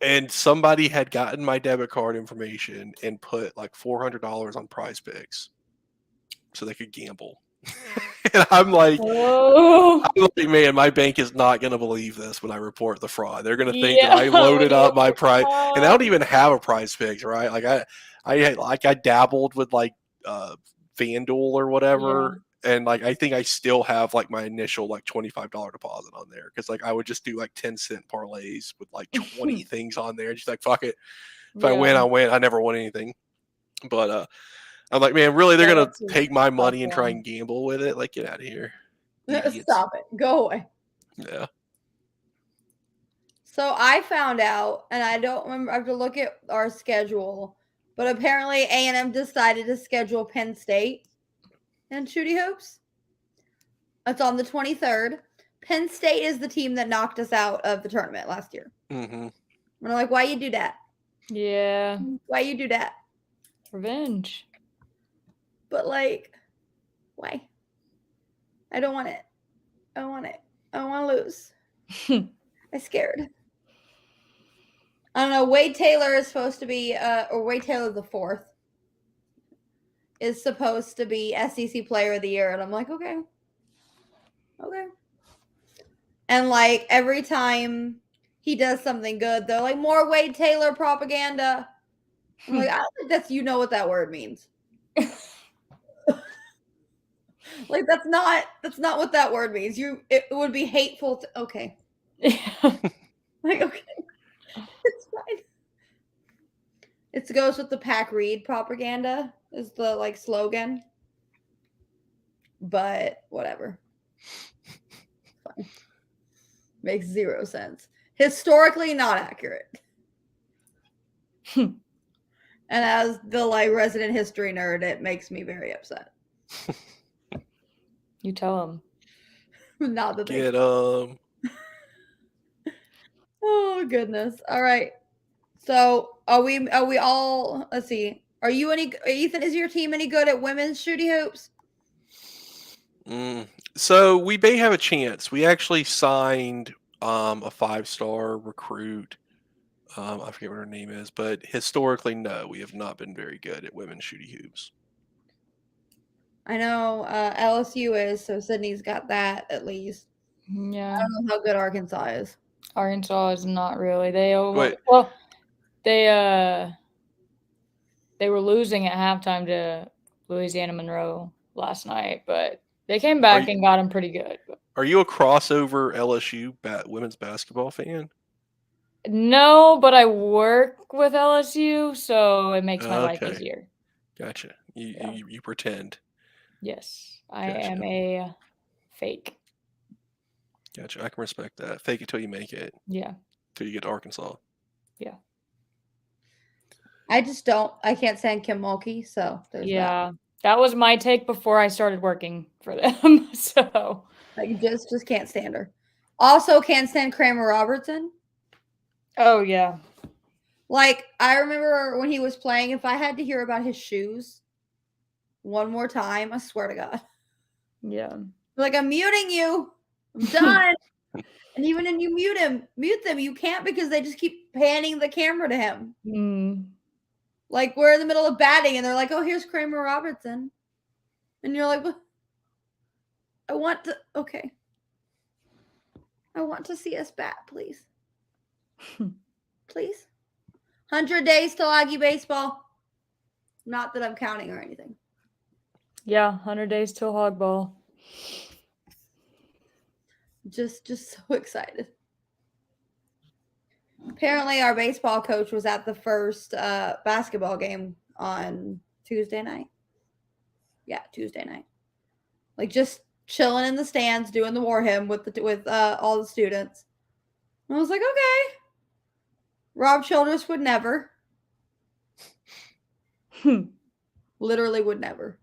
and somebody had gotten my debit card information and put like $400 on Prize Picks so they could gamble. And I'm like, man, my bank is not going to believe this when I report the fraud. They're going to think that I loaded up my prize, and I don't even have a Prize Picks, right? Like I dabbled with like FanDuel or whatever, and like I think I still have like my initial like $25 deposit on there because like I would just do like 10-cent parlays with like 20 things on there, just like fuck it. If I win, I win. I never won anything, but I'm like, man, really? They're gonna take my money and try and gamble with it? Like, get out of here! Stop it! Go away. Yeah. So I found out, and I don't remember. I have to look at our schedule, but apparently A&M decided to schedule Penn State and Shooty Hoops. It's on the 23rd. Penn State is the team that knocked us out of the tournament last year. Mm-hmm. And I'm like, why you do that? Yeah. Why you do that? Revenge. But like, why? I don't want it. I don't want it. I don't want to lose. I'm scared. I don't know. Wade Taylor is supposed to be, or Wade Taylor the 4th is supposed to be SEC Player of the Year, and I'm like, okay. And like every time he does something good, they're like, more Wade Taylor propaganda. I'm like, I don't think that's what that word means. Like that's not what that word means. It would be hateful to okay. Like okay. It's fine. It goes with the Pack Reed propaganda is the like slogan. But whatever. Fine. Makes zero sense. Historically not accurate. And as the like resident history nerd, it makes me very upset. You tell him. Not that Get them. Oh goodness. All right. So are we all let's see. Are you Ethan, is your team any good at women's shooty hoops? So we may have a chance. We actually signed a 5-star recruit. I forget what her name is, but historically, no, we have not been very good at women's shooty hoops. I know LSU is, so Sydney's got that at least. Yeah. I don't know how good Arkansas is. Arkansas is not really. They Wait. well, they were losing at halftime to Louisiana Monroe last night, but they came back and got them pretty good. Are you a crossover LSU women's basketball fan? No, but I work with LSU, so it makes my life easier. Gotcha. You pretend. Yes, I am a fake. Gotcha. I can respect that. Fake it till you make it. Yeah. Till you get to Arkansas. Yeah. I can't stand Kim Mulkey, so there's that. That was my take before I started working for them. So like just can't stand her. Also can't stand Kramer Robertson. Oh yeah. Like I remember when he was playing, if I had to hear about his shoes one more time, I swear to God. Yeah. Like I'm muting you. I'm done. And even when you mute them, you can't because they just keep panning the camera to him. Like we're in the middle of batting and they're like, oh, here's Kramer Robertson. And you're like, I want to see us bat, please. Please. 100 days till Aggie baseball. Not that I'm counting or anything. Yeah, 100 days till hog ball. Just so excited. Apparently our baseball coach was at the first basketball game on Tuesday night. Yeah, Tuesday night. Like just chilling in the stands doing the war hymn with all the students. And I was like, okay. Rob Childress would never. Literally would never.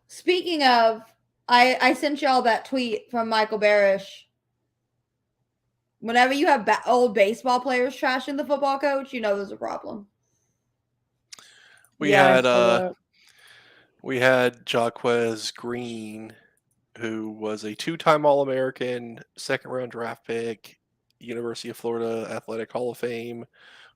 Speaking of, I sent y'all that tweet from Michael Barish. Whenever you have old baseball players trashing the football coach, you know there's a problem. We had Jaquez Green, who was a 2-time All-American, second-round draft pick, University of Florida Athletic Hall of Fame,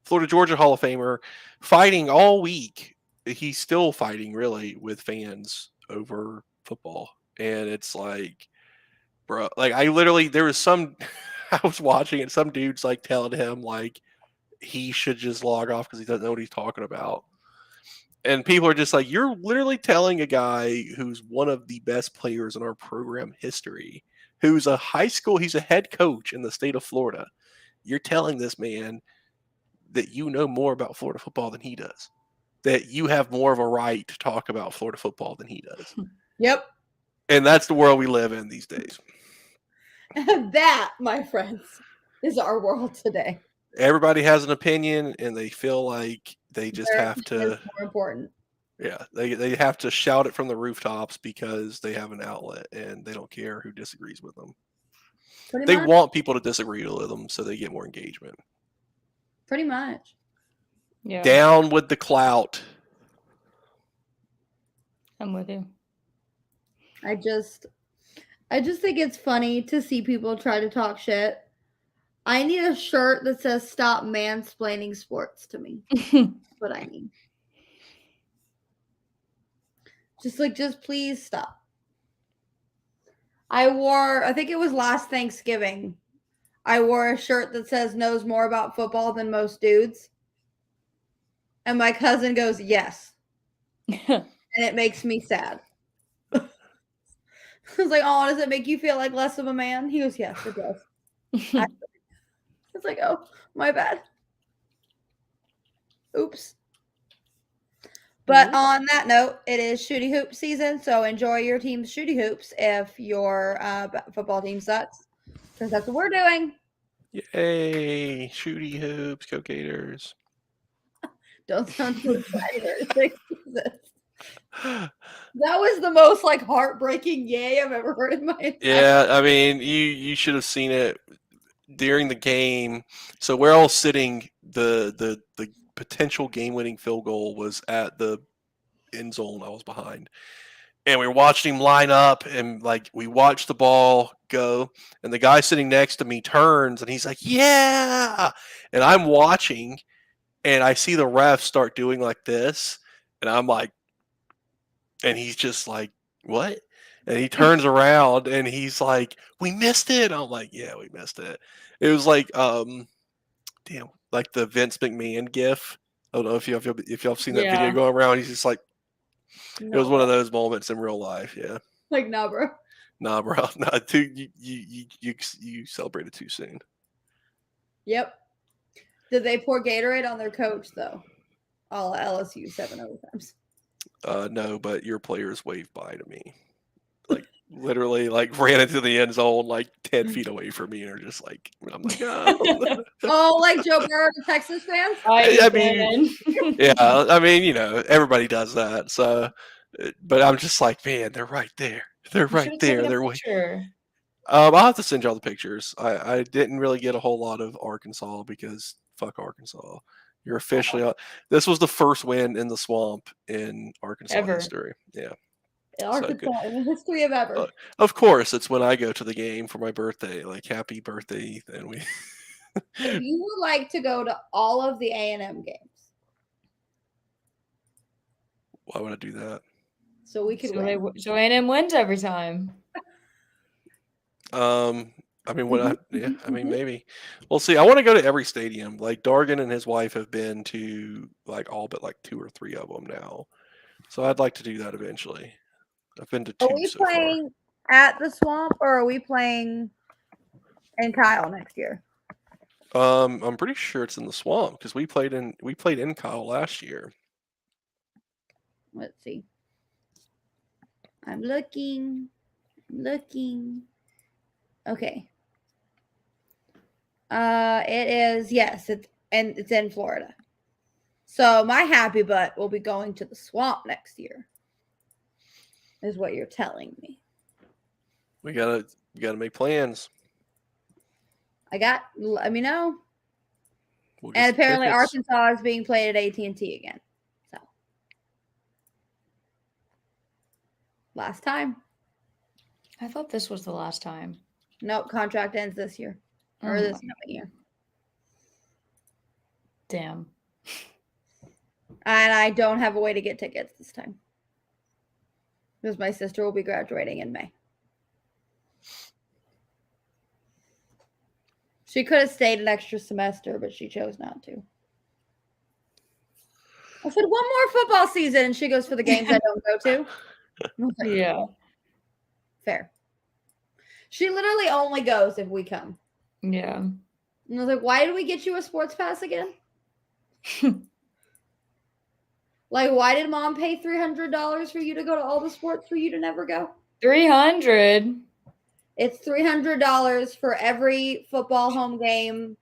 Florida Georgia Hall of Famer, fighting all week. He's still fighting, really, with fans over football. And it's like, bro, like there was some, I was watching it, some dude's like telling him like he should just log off because he doesn't know what he's talking about. And people are just like, you're literally telling a guy who's one of the best players in our program history, who's he's a head coach in the state of Florida. You're telling this man that you know more about Florida football than he does, that you have more of a right to talk about Florida football than he does. Yep. And that's the world we live in these days. And that, my friends, is our world today. Everybody has an opinion and they feel like they just have to. It's more important. Yeah, they have to shout it from the rooftops because they have an outlet and they don't care who disagrees with them. They want people to disagree with them so they get more engagement. Pretty much. Yeah. Down with the clout. I'm with you. I just think it's funny to see people try to talk shit. I need a shirt that says "Stop mansplaining sports to me." That's what I need. Just please stop. I think it was last Thanksgiving, I wore a shirt that says knows more about football than most dudes. And my cousin goes, yes. And it makes me sad. I was like, oh, does it make you feel like less of a man? He goes, yes, it does. It's like, oh, my bad. Oops. But on that note, it is shooty hoop season, so enjoy your team's shooty hoops if your football team sucks, because that's what we're doing. Yay! Shooty hoops, go Gators. Don't sound too excited. That was the most like heartbreaking yay I've ever heard in my entire Yeah, I mean, you should have seen it during the game. So we're all sitting. The potential game-winning field goal was at the end zone. I was behind, and we were watching him line up, and like we watched the ball go, and the guy sitting next to me turns, and he's like, "Yeah!" And I'm watching, and I see the ref start doing like this, and I'm like, and he's just like, "What?" And he turns around and he's like, "We missed it." I'm like, "Yeah, we missed it." It was like, damn, like the Vince McMahon gif. I don't know if y'all have seen that video going around. He's just like, it was one of those moments in real life. Yeah. Like, nah, bro. Nah, bro. Nah, you celebrated too soon. Yep. Did they pour Gatorade on their coach though? All LSU 7 overtimes. No, but your players waved by to me. Like literally like ran into the end zone like 10 feet away from me and are just like, I'm like, oh. Oh, like Joe Burrow, the Texas fans? I mean, yeah, I mean, you know, everybody does that. So, but I'm just like, man, they're right there. They're right there. They're waiting. I'll have to send y'all the pictures. I didn't really get a whole lot of Arkansas because fuck Arkansas. You're officially out. This was the first win in the swamp in Arkansas history. Yeah. Arkansas in the history of ever. Of course, it's when I go to the game for my birthday. Like, happy birthday, Ethan. We. If you would like to go to all of the A&M games, why would I do that? So we could win. So A&M wins every time. I mean, maybe we'll see. I want to go to every stadium. Like Dargan and his wife have been to like all but like 2 or 3 of them now, so I'd like to do that eventually. I've been to 2. Are we playing at the Swamp or are we playing in Kyle next year? I'm pretty sure it's in the Swamp because we played in Kyle last year. Let's see. I'm looking. Okay. It is, yes, it's in Florida. So my happy butt will be going to the Swamp next year. Is what you're telling me. We gotta make plans. Let me know. And apparently Arkansas is being played at AT&T again. So last time. I thought this was the last time. Nope, contract ends this year. Or this coming year. Damn. And I don't have a way to get tickets this time. Because my sister will be graduating in May. She could have stayed an extra semester, but she chose not to. I said, one more football season. And she goes for the games I don't go to. Yeah. Fair. She literally only goes if we come. Yeah. And I was like, why did we get you a sports pass again? Like, why did mom pay $300 for you to go to all the sports for you to never go? $300. It's $300 for every football home game,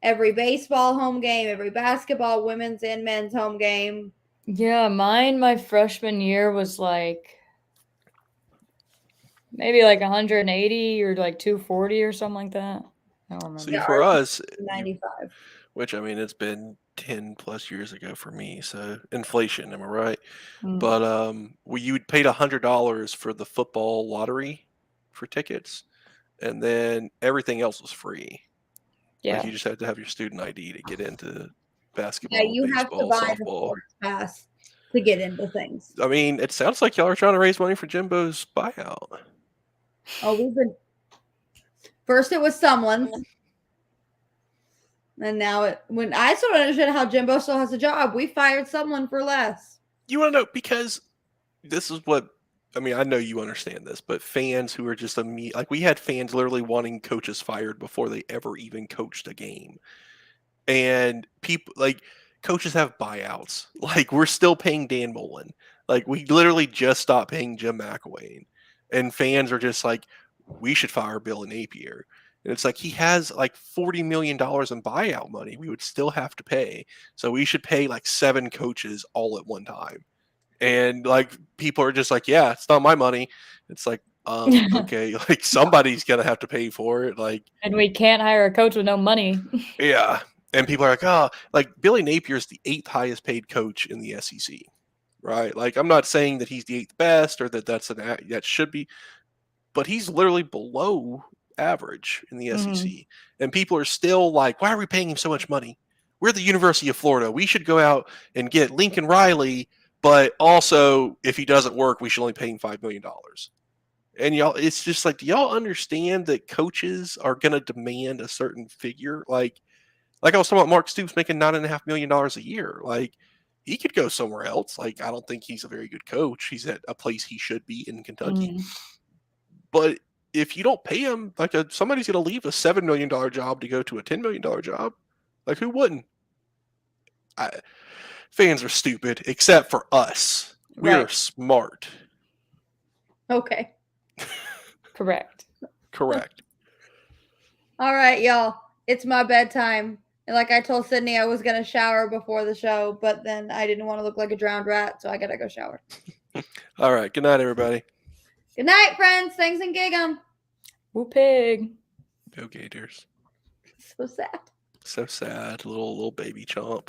every baseball home game, every basketball, women's and men's home game. Yeah, my freshman year was like maybe like 180 or like 240 or something like that. I don't remember. See, for us, 95. Which, I mean, it's been 10 plus years ago for me. So inflation, am I right? Mm. But you paid $100 for the football lottery for tickets, and then everything else was free. Yeah. Like you just had to have your student ID to get into basketball. Yeah, you baseball, have to buy the softball. sports pass to get into things. I mean, it sounds like y'all are trying to raise money for Jimbo's buyout. Oh, we've been. First, it was someone's. And now when I still don't understand how Jimbo still has a job, we fired someone for less. You want to know, because this is what, I mean, I know you understand this, but fans who are just like we had fans literally wanting coaches fired before they ever even coached a game. And people like coaches have buyouts. Like we're still paying Dan Mullen. Like we literally just stopped paying Jim McElwain. And fans are just like, we should fire Bill Napier. And it's like he has like $40 million in buyout money we would still have to pay. So we should pay like 7 coaches all at one time. And like people are just like, yeah, it's not my money. It's like, okay, like somebody's gonna have to pay for it. Like, and we can't hire a coach with no money. Yeah. And people are like, oh, like Billy Napier is the 8th highest paid coach in the SEC. Right? Like I'm not saying that he's the 8th best or that should be, but he's literally below average in the SEC. And people are still like, why are we paying him so much money? We're the University of Florida. We should go out and get Lincoln Riley, but also if he doesn't work, we should only pay him $5 million. And y'all, it's just like, do y'all understand that coaches are going to demand a certain figure? Like I was talking about Mark Stoops making $9.5 million a year. Like, he could go somewhere else. Like, I don't think he's a very good coach. He's at a place he should be in Kentucky. But if you don't pay him, like somebody's going to leave a $7 million job to go to a $10 million job. Like, who wouldn't? Fans are stupid, except for us. We're smart. Okay. Correct. Correct. All right, y'all. It's my bedtime. And like I told Sydney, I was going to shower before the show, but then I didn't want to look like a drowned rat, so I got to go shower. All right. Good night, everybody. Good night, friends. Thanks and gig 'em. Woo pig. Go Gators. So sad. So sad. Little baby chomp.